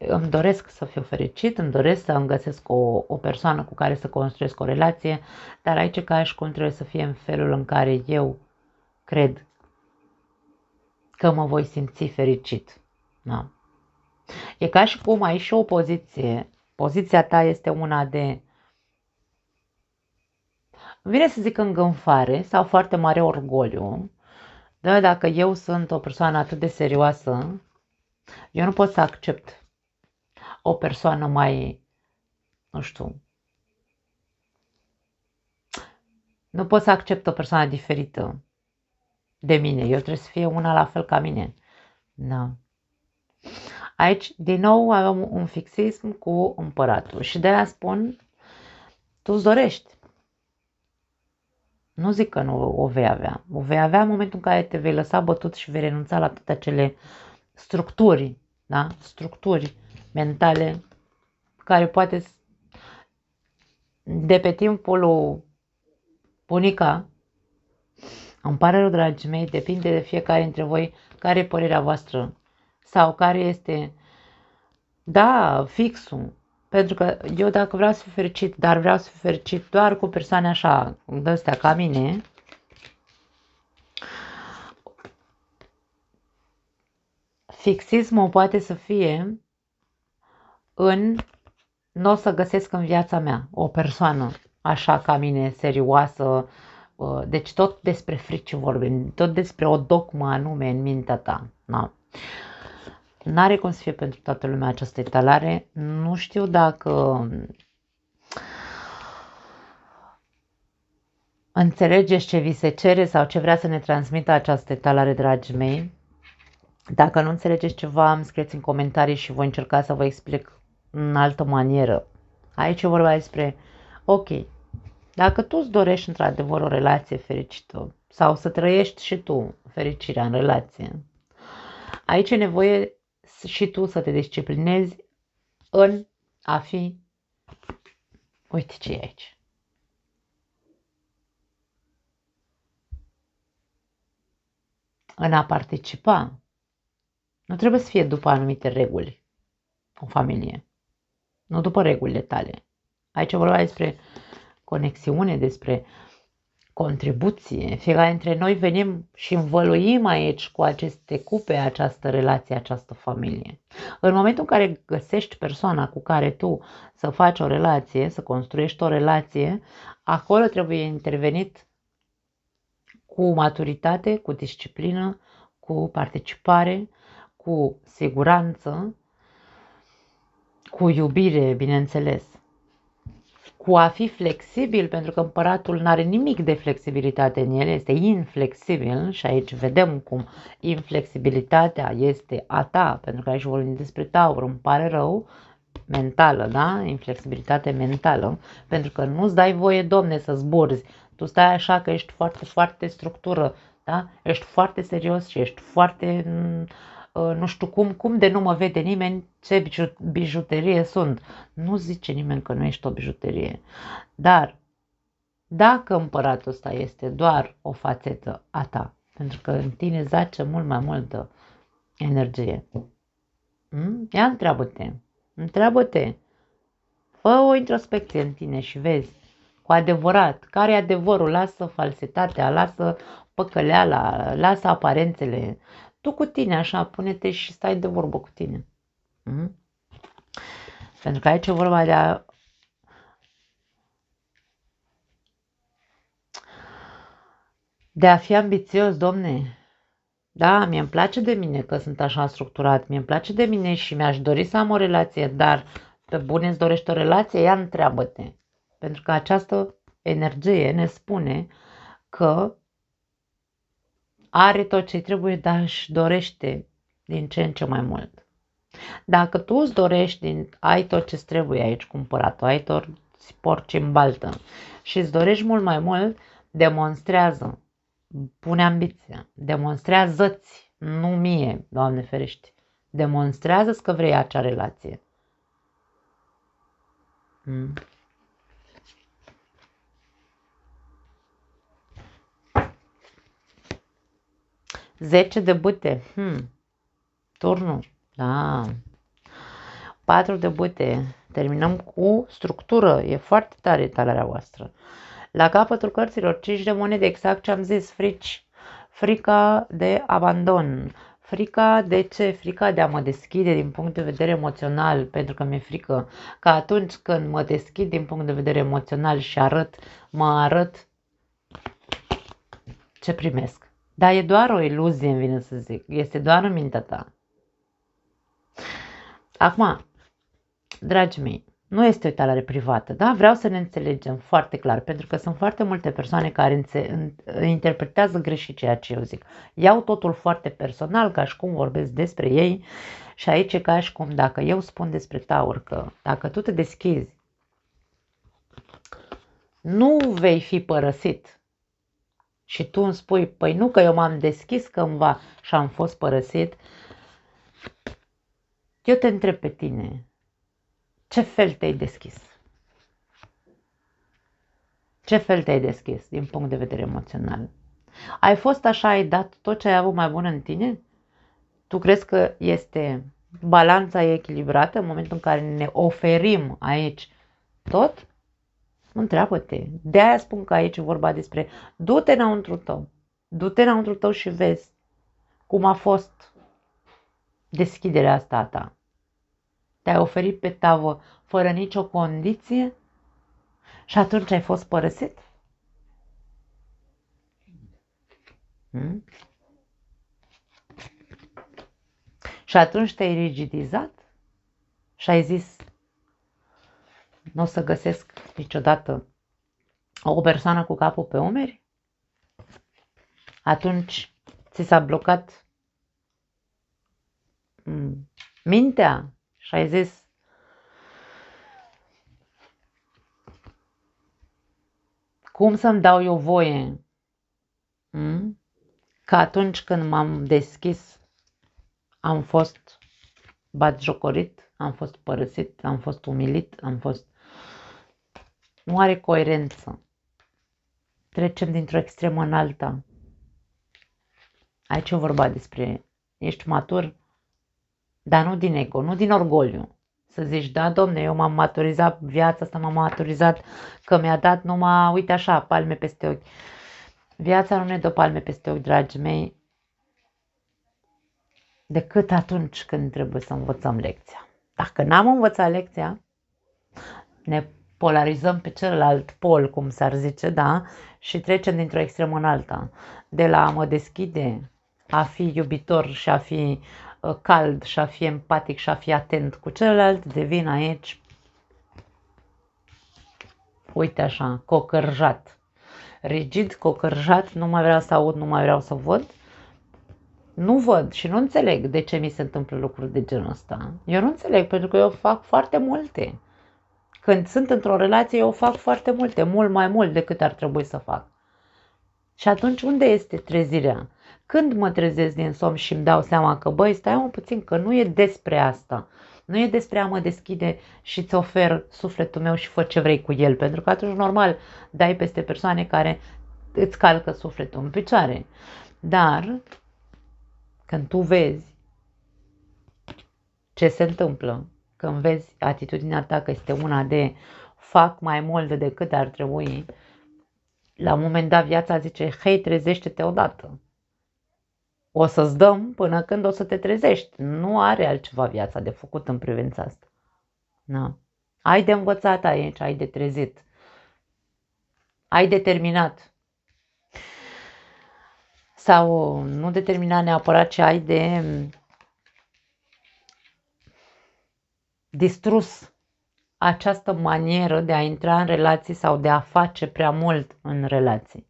îmi doresc să fiu fericit, îmi doresc să îmi găsesc o persoană cu care să construiesc o relație, dar aici ca și cum trebuie să fie în felul în care eu cred că mă voi simți fericit. Da. E ca și cum ai și o poziție. Poziția ta este una de, vine să zic, îngânfare sau foarte mare orgoliu. Da, dacă eu sunt o persoană atât de serioasă, eu nu pot să accept o persoană mai, nu știu, nu pot să accept o persoană diferită de mine. Eu trebuie să fie una la fel ca mine. Da. Aici, din nou, avem un fixism cu împăratul. Și de aia spun, tu îți dorești. Nu zic că nu o vei avea. O vei avea în momentul în care te vei lăsa bătut și vei renunța la toate acele structuri, da? Structuri mentale care poate de pe timpul lui bunica. Îmi pare rău, dragii mei, depinde de fiecare dintre voi care e părerea voastră sau care este, da, fixul. Pentru că eu dacă vreau să fiu fericit, dar vreau să fiu fericit doar cu persoane așa, de-astea ca mine, fixismul poate să fie în, nu o să găsesc în viața mea o persoană așa ca mine, serioasă, deci tot despre frici vorbim, tot despre o dogmă anume în mintea ta. Da. N-are cum să fie pentru toată lumea această etalare. Nu știu dacă înțelegeți ce vi se cere sau ce vrea să ne transmită această etalare, dragii mei. Dacă nu înțelegeți ceva, îmi scrieți în comentarii și voi încerca să vă explic în altă manieră. Aici e vorba despre, ok, dacă tu îți dorești într-adevăr o relație fericită sau să trăiești și tu fericirea în relație, aici e nevoie și tu să te disciplinezi în a fi, uite ce e aici, în a participa. Nu trebuie să fie după anumite reguli o familie, nu după regulile tale. Aici vorba despre conexiune, despre contribuție. Fiecare dintre noi venim și învăluim aici cu aceste cupe această relație, această familie. În momentul în care găsești persoana cu care tu să faci o relație, să construiești o relație, acolo trebuie intervenit cu maturitate, cu disciplină, cu participare, cu siguranță cu iubire, bineînțeles. Cu a fi flexibil, pentru că împăratul nu are nimic de flexibilitate în el, este inflexibil și aici vedem cum inflexibilitatea este a ta, pentru că aici vorbim despre Taur, îmi pare rău, mentală, da? Inflexibilitate mentală, pentru că nu-ți dai voie, domne, să zburzi. Tu stai așa că ești foarte, foarte structură, da? Ești foarte serios și ești foarte, nu știu cum de nu mă vede nimeni ce bijuterie sunt. Nu zice nimeni că nu ești o bijuterie. Dar dacă împăratul ăsta este doar o fațetă a ta, pentru că în tine zace mult mai multă energie, ia întreabă-te, fă o introspecție în tine și vezi cu adevărat care e adevărul, lasă falsitatea, lasă păcăleala, lasă aparențele. Tu cu tine așa, pune-te și stai de vorbă cu tine. Pentru că aici e vorba de a fi ambițios, domne. Da, mie îmi place de mine că sunt așa structurat, mie îmi place de mine și mi-aș dori să am o relație, dar pe bune îți dorești o relație, ia întreabă-te. Pentru că această energie ne spune că are tot ce trebuie, dar își dorește din ce în ce mai mult. Dacă tu îți dorești, ai tot ce trebuie aici cumpărat, ai tot porci în baltă și îți dorești mult mai mult, demonstrează, pune ambiția, demonstrează-ți, nu mie, Doamne ferește, demonstrează-ți că vrei acea relație. 10 de bâte, turnul, da, 4 de bâte, terminăm cu structură, e foarte tare talarea voastră. La capătul cărților, 5 de monede, exact ce am zis, frica de abandon. Frica de ce? Frica de a mă deschide din punct de vedere emoțional, pentru că mi-e frică că atunci când mă deschid din punct de vedere emoțional și mă arăt ce primesc. Dar e doar o iluzie, îmi vine să zic, este doar în mintea ta. Acum, dragii mei, nu este o talare privată, da? Vreau să ne înțelegem foarte clar, pentru că sunt foarte multe persoane care interpretează greșit ceea ce eu zic. Iau totul foarte personal, ca și cum vorbesc despre ei și aici e ca și cum dacă eu spun despre Taur că dacă tu te deschizi, nu vei fi părăsit și tu îmi spui, păi nu că eu m-am deschis cândva și am fost părăsit, eu te întreb pe tine, ce fel te-ai deschis? Ce fel te-ai deschis din punct de vedere emoțional? Ai fost așa, ai dat tot ce ai avut mai bun în tine? Tu crezi că balanța e echilibrată în momentul în care ne oferim aici tot? Întreabă-te. De-aia spun că aici e vorba despre du-te înăuntru tău. Du-te înăuntru tău și vezi cum a fost deschiderea asta a ta. Te-ai oferit pe tavă fără nicio condiție și atunci ai fost părăsit? Și atunci te-ai rigidizat și ai zis, nu o să găsesc niciodată o persoană cu capul pe umeri? Atunci ți s-a blocat mintea și ai zis, cum să-mi dau eu voie că atunci când m-am deschis am fost batjocorit, am fost părăsit, am fost umilit, Nu are coerență. Trecem dintr-o extremă în alta. Aici e vorba despre ești matur, dar nu din ego, nu din orgoliu. Să zici, da, domne, eu m-am maturizat, viața asta m-am maturizat, că mi-a dat numai, uite așa, palme peste ochi. Viața nu ne dă palme peste ochi, dragii mei, decât atunci când trebuie să învățăm lecția. Dacă n-am învățat lecția, ne polarizăm pe celălalt pol, cum s-ar zice, da? Și trecem dintr-o extremă în alta. De la a mă deschide, a fi iubitor și a fi cald și a fi empatic și a fi atent cu celălalt, devin aici, uite așa, cocărjat. Rigid, cocărjat, nu mai vreau să aud, nu mai vreau să văd. Nu văd și nu înțeleg de ce mi se întâmplă lucruri de genul ăsta. Eu nu înțeleg, pentru că eu fac foarte multe. Când sunt într-o relație, eu fac foarte multe, mult mai mult decât ar trebui să fac. Și atunci unde este trezirea? Când mă trezesc din somn și îmi dau seama că, băi, stai un puțin, că nu e despre asta. Nu e despre a mă deschide și îți ofer sufletul meu și fă ce vrei cu el. Pentru că atunci, normal, dai peste persoane care îți calcă sufletul în picioare. Dar, când tu vezi ce se întâmplă, când vezi atitudinea ta că este una de fac mai mult decât ar trebui, la un moment dat viața zice, hei, trezește-te odată. O să-ți dăm până când o să te trezești. Nu are altceva viața de făcut în privința asta. Da. Ai de învățat aici, ai de trezit. Ai de terminat. Sau nu de terminat neapărat, ci ai de distrus această manieră de a intra în relații sau de a face prea mult în relații.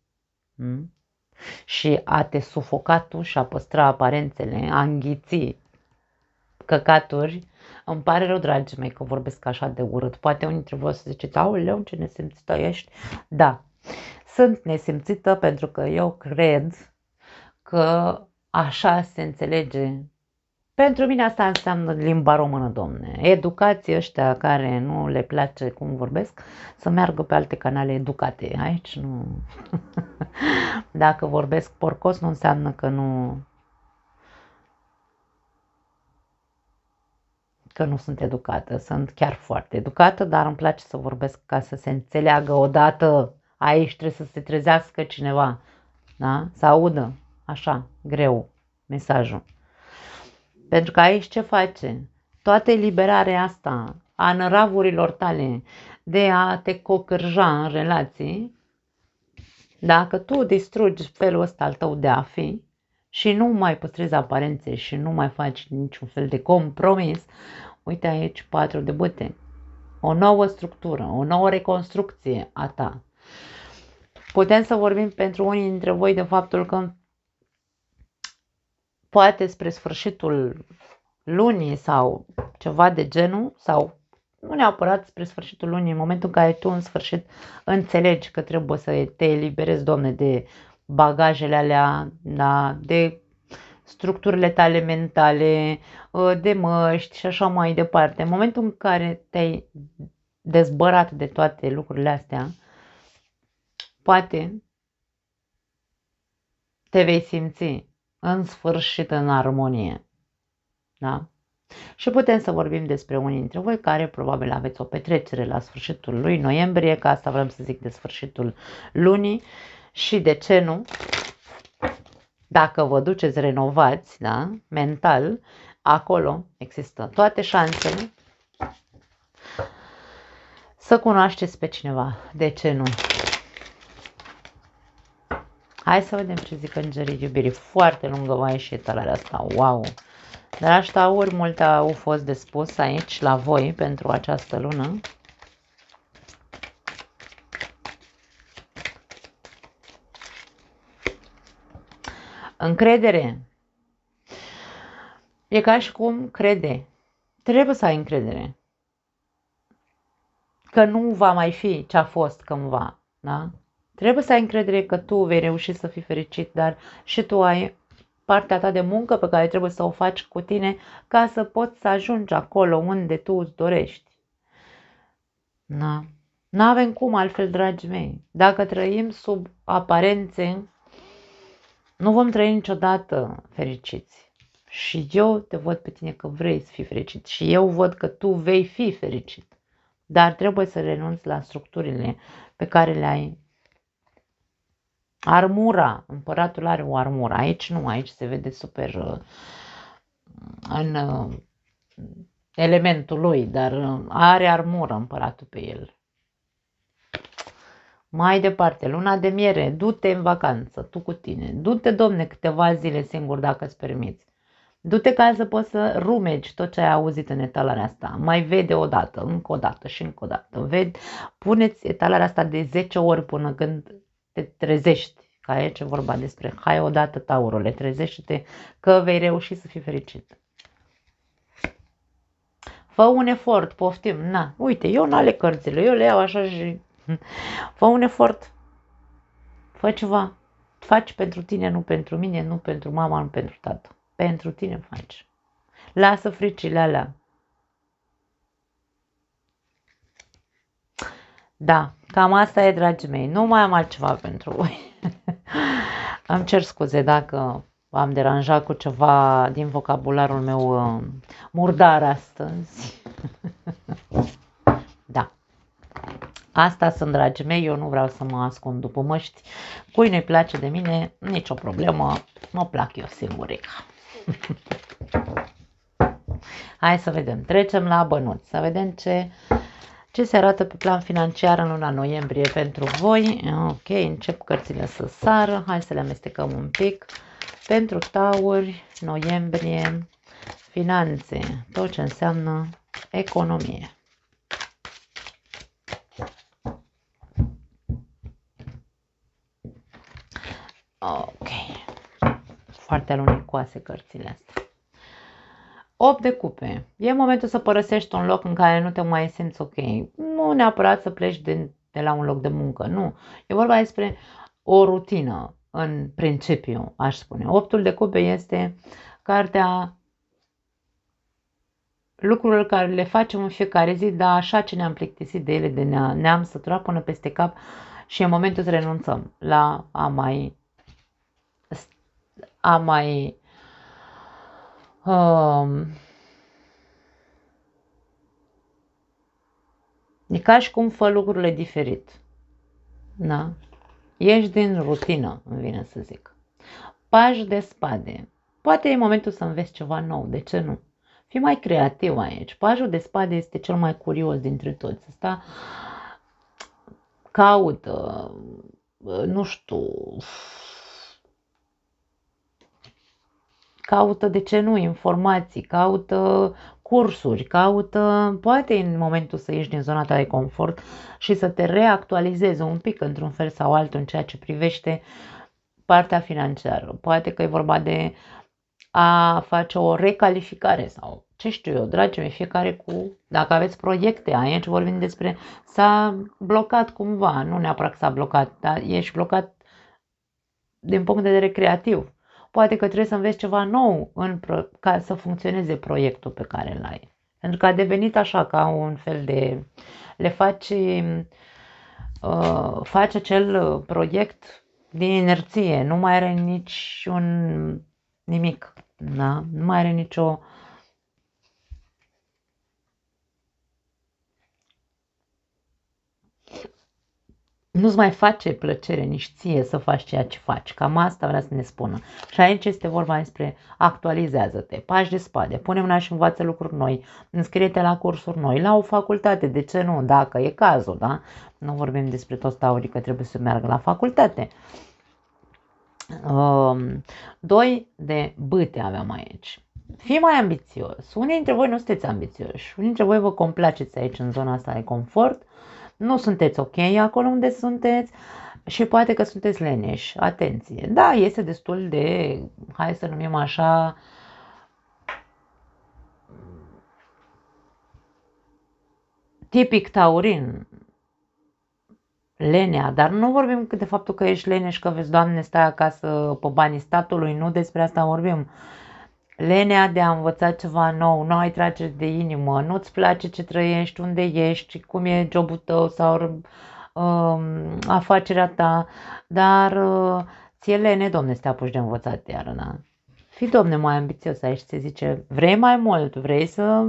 Și a te sufoca tu și a păstra aparențele, a înghiți căcaturi. Îmi pare rău, dragii mei, că vorbesc așa de urât. Poate unii dintre voi să ziceți, aoleu, ce nesimțită ești. Da, sunt nesimțită pentru că eu cred că așa se înțelege. Pentru mine asta înseamnă limba română, domne. Educație, ăștia care nu le place cum vorbesc, să meargă pe alte canale educate. Aici nu. Dacă vorbesc porcos, nu înseamnă că nu sunt educată. Sunt chiar foarte educată, dar îmi place să vorbesc ca să se înțeleagă odată. Aici trebuie să se trezească cineva, da? Să audă așa, greu, mesajul. Pentru că aici ce face? Toată eliberarea asta a năravurilor tale de a te cocârja în relații, dacă tu distrugi felul ăsta al tău de a fi și nu mai păstrezi aparențe și nu mai faci niciun fel de compromis, uite aici 4 de bâte. O nouă structură, o nouă reconstrucție a ta. Putem să vorbim pentru unii dintre voi de faptul că poate spre sfârșitul lunii sau ceva de genul, sau nu neapărat spre sfârșitul lunii, în momentul în care tu în sfârșit înțelegi că trebuie să te eliberezi, Doamne, de bagajele alea, da, de structurile tale mentale, de măști și așa mai departe. În momentul în care te-ai dezbărat de toate lucrurile astea, poate te vei simți în sfârșit în armonie. Da? Și putem să vorbim despre unii dintre voi care probabil aveți o petrecere la sfârșitul lui noiembrie, că asta vreau să zic de sfârșitul lunii, și de ce nu, dacă vă duceți renovați, da, mental, acolo există toate șansele să cunoașteți pe cineva. De ce nu? Hai să vedem ce zic îngerii iubirii. Foarte lungă va ieși etalarea asta. Wow! Dragi tauri, multe au fost de spus aici la voi pentru această lună. Încredere. E ca și cum crede. Trebuie să ai încredere. Că nu va mai fi ce a fost cândva. Da? Trebuie să ai încredere că tu vei reuși să fii fericit, dar și tu ai partea ta de muncă pe care trebuie să o faci cu tine ca să poți să ajungi acolo unde tu îți dorești. Da? N-avem cum altfel, dragii mei. Dacă trăim sub aparențe, nu vom trăi niciodată fericiți. Și eu te văd pe tine că vrei să fii fericit și eu văd că tu vei fi fericit. Dar trebuie să renunți la structurile pe care le ai. Armura, împăratul are o armură. Aici nu, aici se vede super în elementul lui, dar are armură împăratul pe el. Mai departe, luna de miere, du-te în vacanță, tu cu tine. Du-te, domne, câteva zile singur dacă îți permiți. Du-te ca să poți să rumegi tot ce ai auzit în etalarea asta. Mai vede o dată, încă o dată și încă o dată. Puneți etalarea asta de 10 ori până când te trezești. Că aici e vorba despre hai odată, taurule, trezește-te că vei reuși să fii fericit. Fă un efort, poftim, na, uite, eu nu aleg cărțile, eu le iau așa și... Fă un efort, fă ceva, faci pentru tine, nu pentru mine, nu pentru mama, nu pentru tată. Pentru tine faci. Lasă fricile alea. Da, cam asta e, dragii mei. Nu mai am altceva pentru voi. Îmi cer scuze dacă v-am deranjat cu ceva din vocabularul meu murdar astăzi. Da. Asta sunt, dragii mei, eu nu vreau să mă ascund după măști. Cui nu-i place de mine, nicio problemă, mă plac eu singurica. Hai să vedem, trecem la bănuți, să vedem ce se arată pe plan financiar în luna noiembrie pentru voi. Ok, încep cărțile să sară, hai să le amestecăm un pic. Pentru tauri, noiembrie, finanțe, tot ce înseamnă economie. Ok, foarte alunecoase cărțile astea. 8 de cupe. E momentul să părăsești un loc în care nu te mai simți ok. Nu neapărat să pleci de la un loc de muncă, nu. E vorba despre o rutină, în principiu, aș spune. 8-ul de cupe este cartea lucrurile care le facem în fiecare zi, dar așa ce ne-am plictisit de ele, de ne-am săturat până peste cap și e momentul să renunțăm la a mai e ca și cum fă lucrurile diferit. Da? Ești din rutină, îmi vine să zic. Paj de spade. Poate e momentul să înveți ceva nou, de ce nu? Fii mai creativ aici. Pajul de spade este cel mai curios dintre toți. Asta caută, nu știu, caută, de ce nu, informații, caută cursuri, caută, poate în momentul să ieși din zona ta de confort și să te reactualizezi un pic într-un fel sau altul în ceea ce privește partea financiară. Poate că e vorba de a face o recalificare sau ce știu eu, dragii mei, fiecare cu, dacă aveți proiecte, aici vorbim despre s-a blocat cumva, nu neapărat că s-a blocat, dar ești blocat din punct de vedere creativ. Poate că trebuie să înveți ceva nou ca să funcționeze proiectul pe care îl ai. Pentru că a devenit așa ca un fel de... faci acel proiect din inerție, nu mai are nimic, da? Nu mai are nicio... Nu-ți mai face plăcere nici ție să faci ceea ce faci. Cam asta vrea să ne spună. Și aici este vorba despre actualizează-te, pași de spade, pune mâna și învață lucruri noi, înscrie-te la cursuri noi, la o facultate, de ce nu, dacă e cazul, da? Nu vorbim despre toți taurii că trebuie să meargă la facultate. 2 de bâte aveam aici. Fii mai ambițios. Unii dintre voi nu sunteți ambițioși. Unii dintre voi vă complaceți aici în zona asta de confort. Nu sunteți ok acolo unde sunteți și poate că sunteți leneși. Atenție. Da, este destul de, hai să numim așa, tipic taurin. Lenea, dar nu vorbim de faptul că ești leneș, că vezi, Doamne, stai acasă pe banii statului, nu despre asta vorbim. Lenea de a învăța ceva nou, nu ai trageri de inimă, nu-ți place ce trăiești, unde ești, cum e jobul tău sau afacerea ta, dar ție lene, domne, să te apuci de învățat iară, da? Fii, domne, mai ambițios aici, se zice, vrei mai mult, vrei să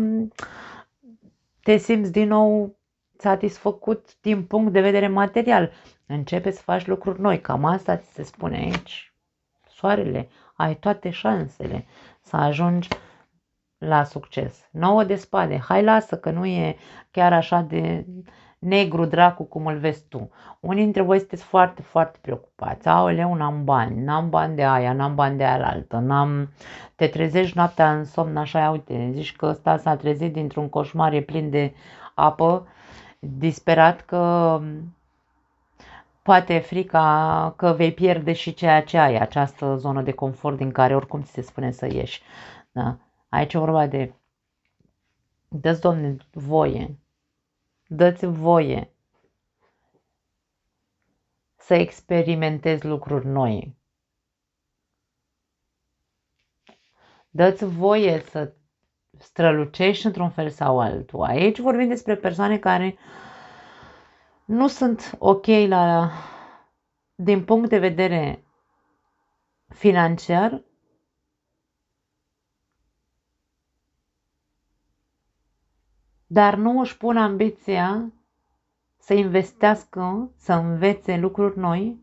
te simți din nou satisfăcut din punct de vedere material. Începe să faci lucruri noi, cam asta ți se spune aici. Soarele, ai toate șansele să ajungi la succes. 9 de spade, hai lasă că nu e chiar așa de negru dracu cum îl vezi tu. Unii dintre voi sunteți foarte, foarte preocupați. Aoleu, n-am bani de aia, n-am bani de aia altă, Te trezești noaptea în somn așa, uite, zici că ăsta s-a trezit dintr-un coșmar, e plin de apă, disperat că poate e frica că vei pierde și ceea ce ai, această zonă de confort din care oricum ți se spune să ieși. Da? Aici e vorba de dă-ți, Doamne, voie, dă-ți voie să experimentezi lucruri noi. Dă-ți voie să strălucești într-un fel sau altul. Aici vorbim despre persoane care nu sunt ok din punct de vedere financiar, dar nu își pun ambiția să investească, să învețe lucruri noi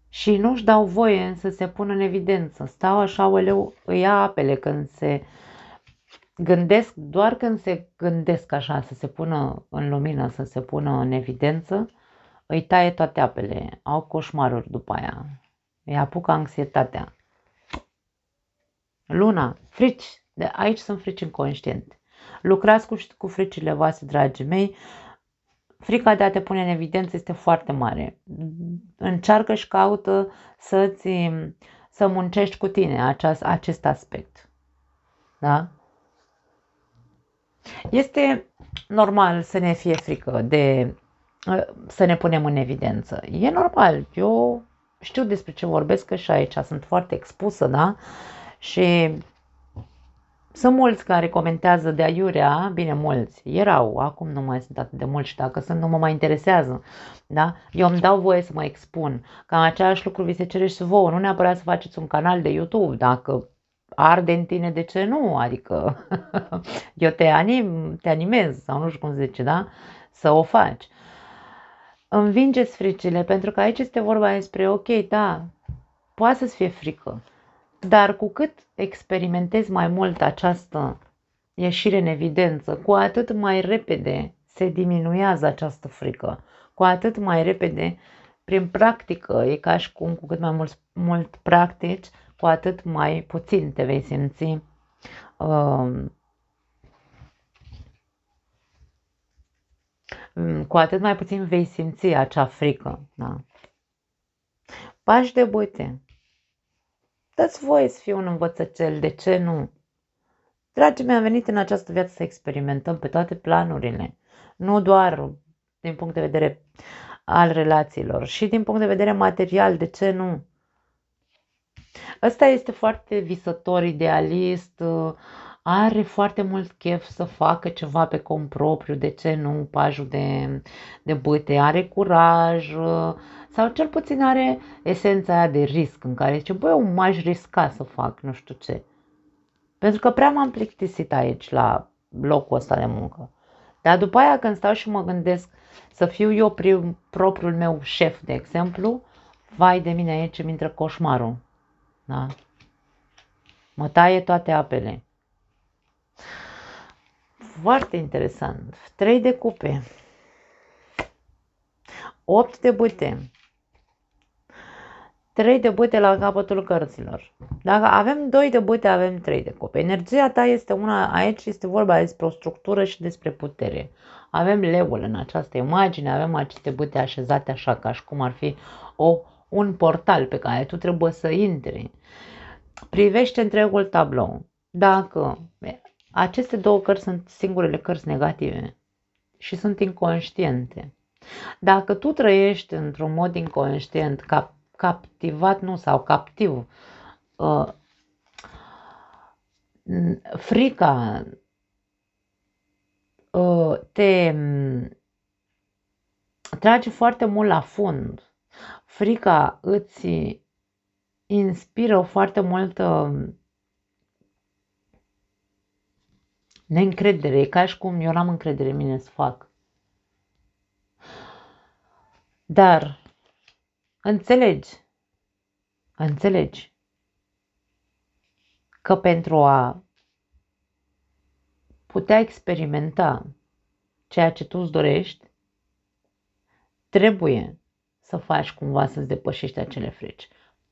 și nu-și dau voie să se pună în evidență. Stau așa, oleu, îi ia apele când se gândesc, doar când se gândesc așa, să se pună în lumină, să se pună în evidență, îi taie toate apele, au coșmaruri după aia, îi apucă anxietatea. Luna, frici, de aici sunt frici inconștiente. Lucrați cu fricile voastre, dragii mei. Frica de a te pune în evidență este foarte mare. Încearcă și caută să muncești cu tine acest aspect. Da? Este normal să ne fie frică să ne punem în evidență. E normal. Eu știu despre ce vorbesc, că și aici sunt foarte expusă, da? Și sunt mulți care comentează de aiurea, bine, mulți, erau, acum nu mai sunt atât de mulți și dacă sunt, nu mă mai interesează, da? Eu îmi dau voie să mă expun, cam același lucru vi se cere și vouă, nu neapărat să faceți un canal de YouTube, dacă arde în tine, de ce nu? Adică eu te animez, sau nu știu cum se zice, da? Să o faci. Învingeți fricile, pentru că aici este vorba despre, ok, da, poate să-ți fie frică, dar cu cât experimentezi mai mult această ieșire în evidență, cu atât mai repede se diminuează această frică, cu atât mai repede, prin practică, e ca și cum cu cât mai mult practici, cu atât mai puțin te vei simți cu atât mai puțin vei simți acea frică. Da? Pași de băte. Dă-ți voie să fii un învățăcel, de ce nu? Dragii mei, am venit în această viață să experimentăm pe toate planurile, nu doar din punct de vedere al relațiilor, și din punct de vedere material, de ce nu? Ăsta este foarte visător, idealist, are foarte mult chef să facă ceva pe cont propriu, de ce nu, pajul de bâte, are curaj sau cel puțin are esența aia de risc în care zice, băi, eu m-aș risca să fac nu știu ce. Pentru că prea m-am plictisit aici la locul ăsta de muncă. Dar după aia când stau și mă gândesc să fiu eu propriul meu șef, de exemplu, vai de mine, aici îmi intră coșmarul. Da? Mă taie toate apele. Foarte interesant. 3 de cupe. 8 de bâte. 3 de bâte la capătul cărților. Dacă avem 2 de bâte, avem 3 de cupe. Energia ta este una, aici este vorba despre o structură și despre putere. Avem leul în această imagine, avem aceste bâte așezate așa, ca și cum ar fi un portal pe care tu trebuie să intri. Privește întregul tablou. Dacă aceste două cărți sunt singurele cărți negative și sunt inconștiente, dacă tu trăiești într-un mod inconștient, captivat, nu, sau captiv, frica te trage foarte mult la fund, frica îți inspiră foarte multă neîncredere, e ca și cum eu n-am încredere în mine să fac. Dar înțelegi că pentru a putea experimenta ceea ce tu îți dorești, trebuie să faci cumva să-ți depășești acele frici.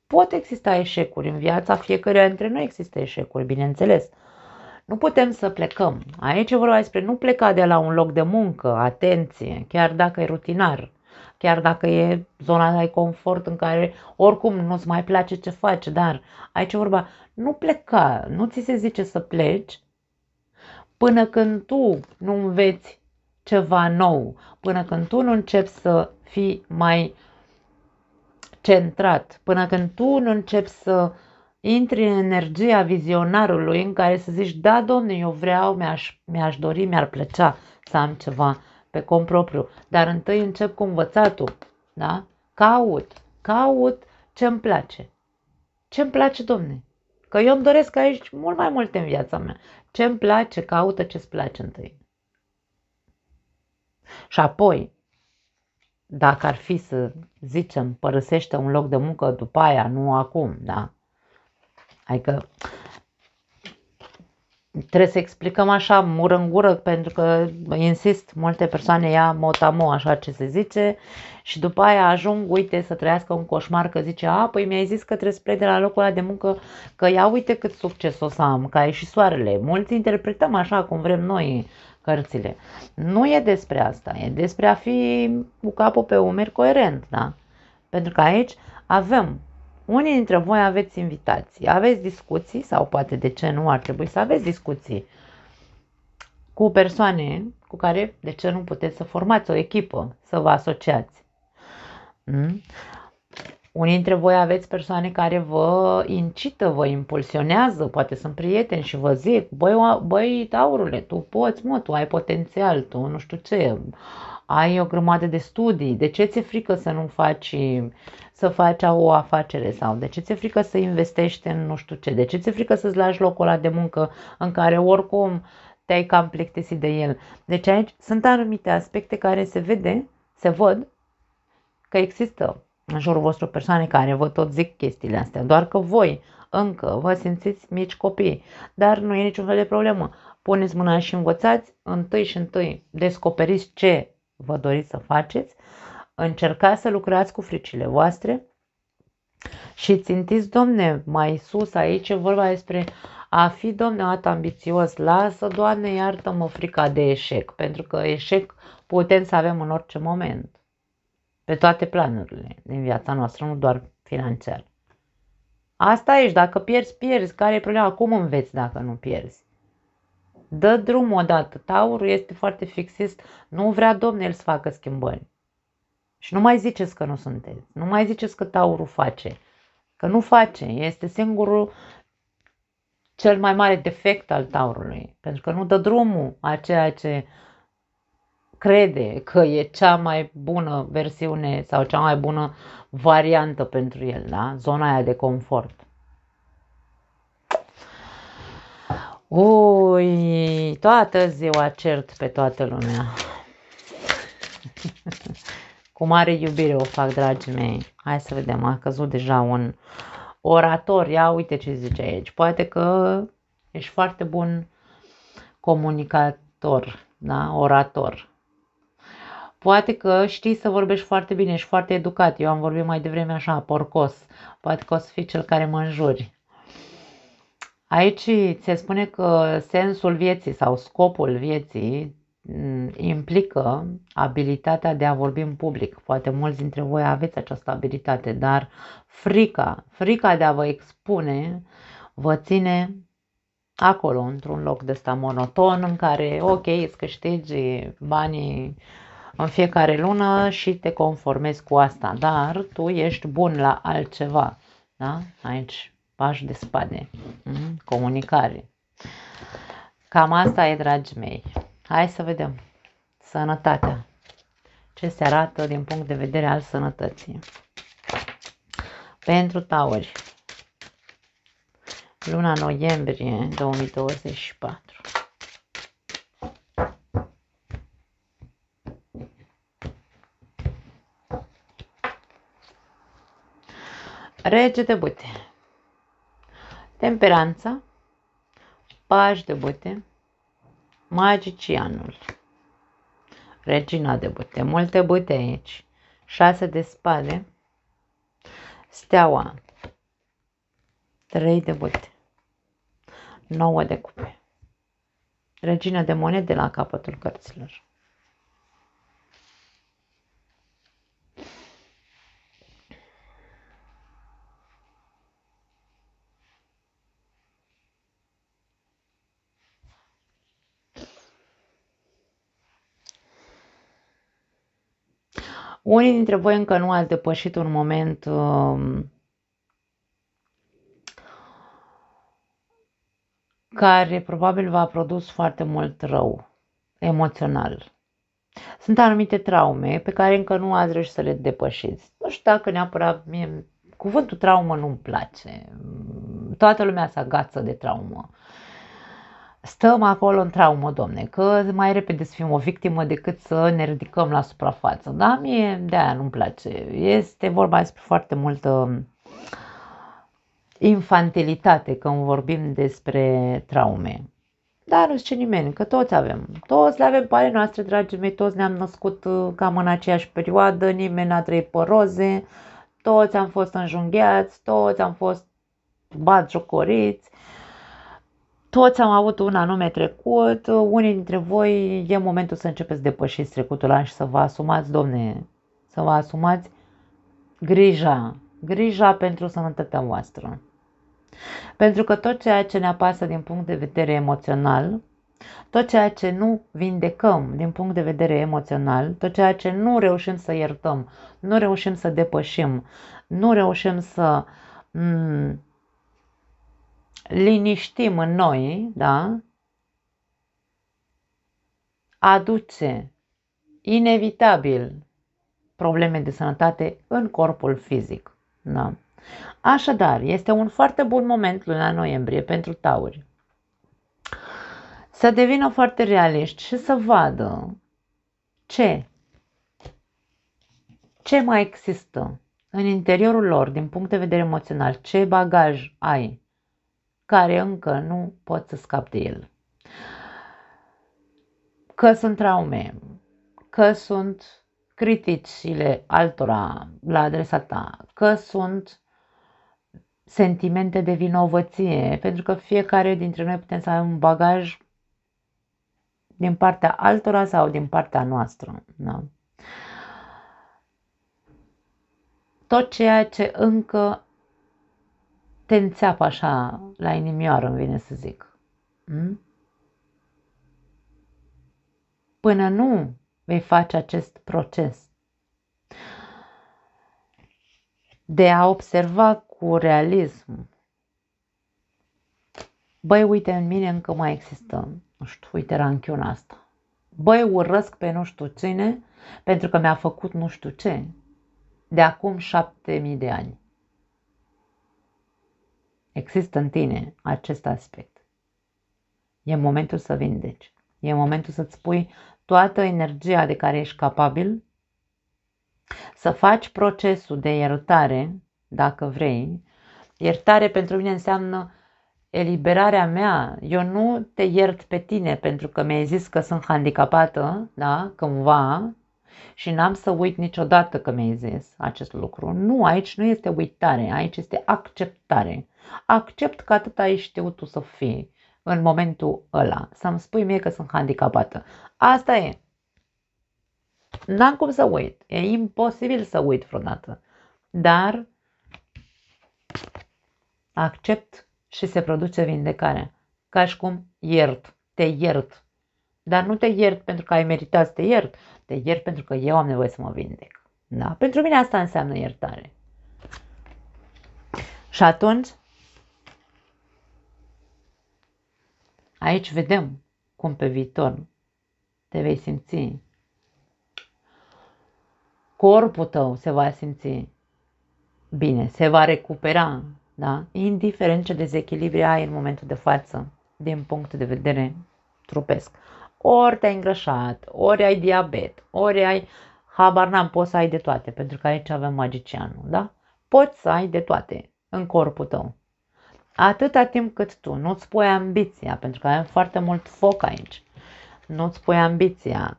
Pot exista eșecuri în viața fiecăruia dintre noi, există eșecuri, bineînțeles. Nu putem să plecăm. Aici e vorba despre nu pleca de la un loc de muncă, atenție, chiar dacă e rutinar, chiar dacă e zona de confort în care oricum nu-ți mai place ce faci, dar aici e vorba, nu pleca, nu ți se zice să pleci până când tu nu înveți ceva nou, până când tu nu începi să fii mai centrat, până când tu nu începi să intri în energia vizionarului în care să zici, da, domne, eu vreau, mi-aș dori, mi-ar plăcea să am ceva pe cont propriu, dar întâi încep cu învățatul, da? Caut ce-mi place. Ce-mi place, domne? Că eu îmi doresc aici mult mai multe în viața mea. Ce-mi place, caută ce-ți place întâi. Și apoi, dacă ar fi să zicem, părăsește un loc de muncă după aia, nu acum, da? Adică trebuie să explicăm așa, mură în gură, pentru că, insist, multe persoane ia motamo, așa ce se zice, și după aia ajung, uite, să trăiască un coșmar, că zice, păi mi-ai zis că trebuie să plec de la locul ăla de muncă, că ia uite cât succes o să am, că ai și soarele. Mulți interpretăm așa cum vrem noi cărțile. Nu e despre asta, e despre a fi cu capul pe umeri coerent, da? Pentru că aici avem, unii dintre voi aveți invitații, aveți discuții sau poate de ce nu ar trebui să aveți discuții cu persoane cu care de ce nu puteți să formați o echipă, să vă asociați. Unii dintre voi aveți persoane care vă incită, vă impulsionează, poate sunt prieteni și vă zic, băi, taurule, tu poți, tu ai potențial, tu nu știu ce, ai o grămadă de studii, de ce ți-e frică să nu faci, să faci o afacere sau de ce ți-e frică să investești în nu știu ce, de ce ți-e frică să-ți lași locul ăla de muncă în care oricum te-ai cam plictisit de el. Deci aici sunt anumite aspecte care se văd că există în jurul vostru persoane care vă tot zic chestiile astea, doar că voi încă vă simțiți mici copii, dar nu e niciun fel de problemă. Puneți mâna și învățați, întâi descoperiți ce vă doriți să faceți, încercați să lucrați cu fricile voastre și țintiți, domne, mai sus aici e vorba despre a fi, domne, atât ambițios, lasă, Doamne, iartă-mă frica de eșec, pentru că eșec putem să avem în orice moment. Pe toate planurile din viața noastră, nu doar financiar. Asta ești, dacă pierzi, care e problema? Cum înveți dacă nu pierzi? Dă drumul odată. Taurul este foarte fixist, nu vrea, domne, el să facă schimbări. Și nu mai ziceți că nu sunteți, nu mai ziceți că taurul face, că nu face, este singurul cel mai mare defect al taurului, pentru că nu dă drumul a ceea ce crede că e cea mai bună versiune sau cea mai bună variantă pentru el, da? Zona aia de confort. Ui, toată ziua cert pe toată lumea. Cu mare iubire o fac, dragii mei. Hai să vedem, a căzut deja un orator. Ia uite ce zice aici. Poate că ești foarte bun comunicator, da? Orator. Poate că știi să vorbești foarte bine, ești foarte educat. Eu am vorbit mai devreme așa, porcos. Poate că o să fii cel care mă înjuri. Aici se spune că sensul vieții sau scopul vieții implică abilitatea de a vorbi în public. Poate mulți dintre voi aveți această abilitate, dar frica de a vă expune vă ține acolo, într-un loc de ăsta monoton în care, ok, îți câștigi banii în fiecare lună și te conformezi cu asta, dar tu ești bun la altceva, da? Aici, pași de spade, comunicare. Cam asta e, dragii mei. Hai să vedem sănătatea. Ce se arată din punct de vedere al sănătății. Pentru tauri, luna noiembrie 2024. Rege de bâte, temperanța, pași de bâte, magicianul. Regina de bâte, multe bâte aici. 6 de spade. Steaua. 3 de bâte. 9 de cupe. Regina de monede la capătul cărților. Unii dintre voi încă nu ați depășit un moment care probabil v-a produs foarte mult rău emoțional. Sunt anumite traume pe care încă nu ați reușit să le depășiți. Nu știu dacă neapărat mie cuvântul traumă nu-mi place. Toată lumea se agață de traumă. Stăm acolo în traumă, domne, că mai repede să fim o victimă decât să ne ridicăm la suprafață. Da, mie de-aia nu-mi place. Este vorba despre foarte multă infantilitate când vorbim despre traume. Dar nu zice nimeni, că toți avem. Toți le avem pe ale noastre, dragii mei, toți ne-am născut cam în aceeași perioadă, nimeni n-a trăit pe roze, toți am fost înjunghiați, toți am fost batjocoriți, toți am avut un anume trecut. Unii dintre voi e momentul să începeți să depășiți trecutul ăla și să vă asumați, domne, să vă asumați grija pentru sănătatea voastră. Pentru că tot ceea ce ne apasă din punct de vedere emoțional, tot ceea ce nu vindecăm din punct de vedere emoțional, tot ceea ce nu reușim să iertăm, nu reușim să depășim, nu reușim să liniștim în noi, da? Aduce inevitabil probleme de sănătate în corpul fizic. Da? Așadar, este un foarte bun moment luna noiembrie pentru tauri să devină foarte realiști și să vadă ce mai există în interiorul lor din punct de vedere emoțional, ce bagaj ai care încă nu poți să scapi de el. Că sunt traume, că sunt criticile altora la adresa ta, că sunt sentimente de vinovăție, pentru că fiecare dintre noi putem să avem un bagaj din partea altora sau din partea noastră. Da? Tot ceea ce încă te înțeapă așa la inimioară, îmi vine să zic. Până nu vei face acest proces de a observa cu realism, băi, uite, în mine încă mai există, nu știu, uite, ranchiuna asta. Băi, urăsc pe nu știu cine pentru că mi-a făcut nu știu ce de acum 7000 de ani. Există în tine acest aspect. E momentul să vindeci. E momentul să-ți pui toată energia de care ești capabil, să faci procesul de iertare, dacă vrei. Iertare pentru mine înseamnă eliberarea mea. Eu nu te iert pe tine pentru că mi-ai zis că sunt handicapată, da, cândva, și n-am să uit niciodată că mi-ai zis acest lucru. Nu, aici nu este uitare, aici este acceptare. Accept că atât ai știut tu să fii în momentul ăla, să-mi spui mie că sunt handicapată. Asta e. N-am cum să uit, e imposibil să uit vreodată, dar accept și se produce vindecarea, ca și cum te iert, dar nu te iert pentru că ai meritat să te iert, te iert pentru că eu am nevoie să mă vindec. Da? Pentru mine asta înseamnă iertare. Și atunci, aici vedem cum pe viitor te vei simți. Corpul tău se va simți bine, se va recupera, da? Indiferent ce dezechilibre ai în momentul de față, din punct de vedere trupesc. Ori te-ai îngrășat, ori ai diabet, ori ai, habar n-am, poți să ai de toate, pentru că aici avem magicianul, da? Poți să ai de toate în corpul tău. Atâta timp cât tu nu-ți pui ambiția, pentru că avem foarte mult foc aici, nu-ți pui ambiția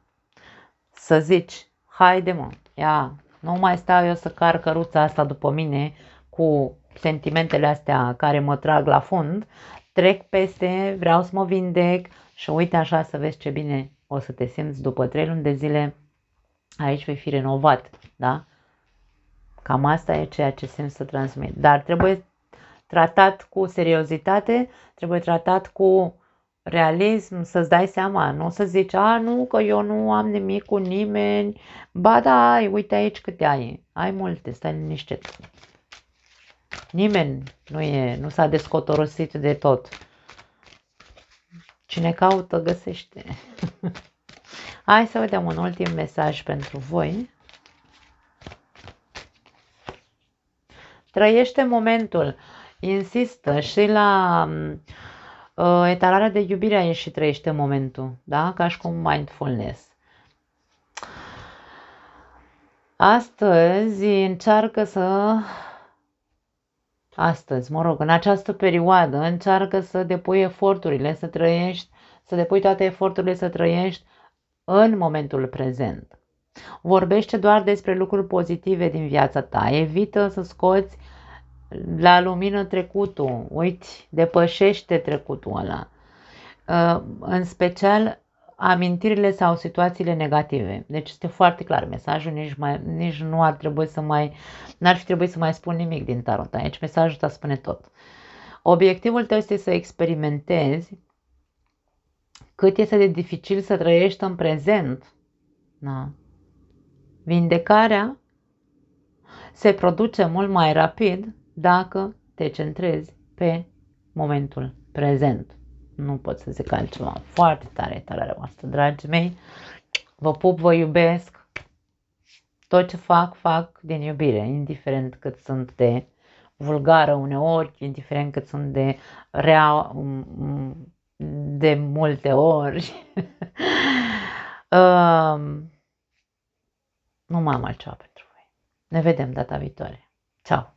să zici, haide mă, ia, nu mai stau eu să car căruța asta după mine cu sentimentele astea care mă trag la fund, trec peste, vreau să mă vindec și uite așa să vezi ce bine o să te simți după 3 luni de zile, aici vei fi renovat, da? Cam asta e ceea ce simt să transmit, dar trebuie tratat cu seriozitate, trebuie tratat cu realism, să-ți dai seama, nu să zici, a, nu, că eu nu am nimic cu nimeni, ba da, ai, uite aici câte ai multe, stai liniștit. Nimeni nu s-a descotorosit de tot. Cine caută, găsește. Hai să vedem un ultim mesaj pentru voi. Trăiește momentul. Insistă și la etalarea de iubire a ieșit, trăiește momentul, da? Ca și cum mindfulness. Astăzi încearcă în această perioadă, încearcă să depui eforturile, să trăiești, să depui toate eforturile să trăiești în momentul prezent. Vorbește doar despre lucruri pozitive din viața ta, evită să scoți la lumină trecutul, uiți, depășește trecutul ăla. În special amintirile sau situațiile negative. Deci este foarte clar mesajul, nici nu ar trebui n-ar fi trebuit să mai spun nimic din tarot. Aici mesajul ăsta spune tot. Obiectivul tău este să experimentezi cât este de dificil să trăiești în prezent. Da. Vindecarea se produce mult mai rapid dacă te centrezi pe momentul prezent. Nu pot să zic altceva. Foarte tare etalarea voastră, dragii mei. Vă pup, vă iubesc. Tot ce fac din iubire, indiferent cât sunt de vulgară uneori, indiferent cât sunt de rea de multe ori. Nu mai am altceva pentru voi. Ne vedem data viitoare. Ciao!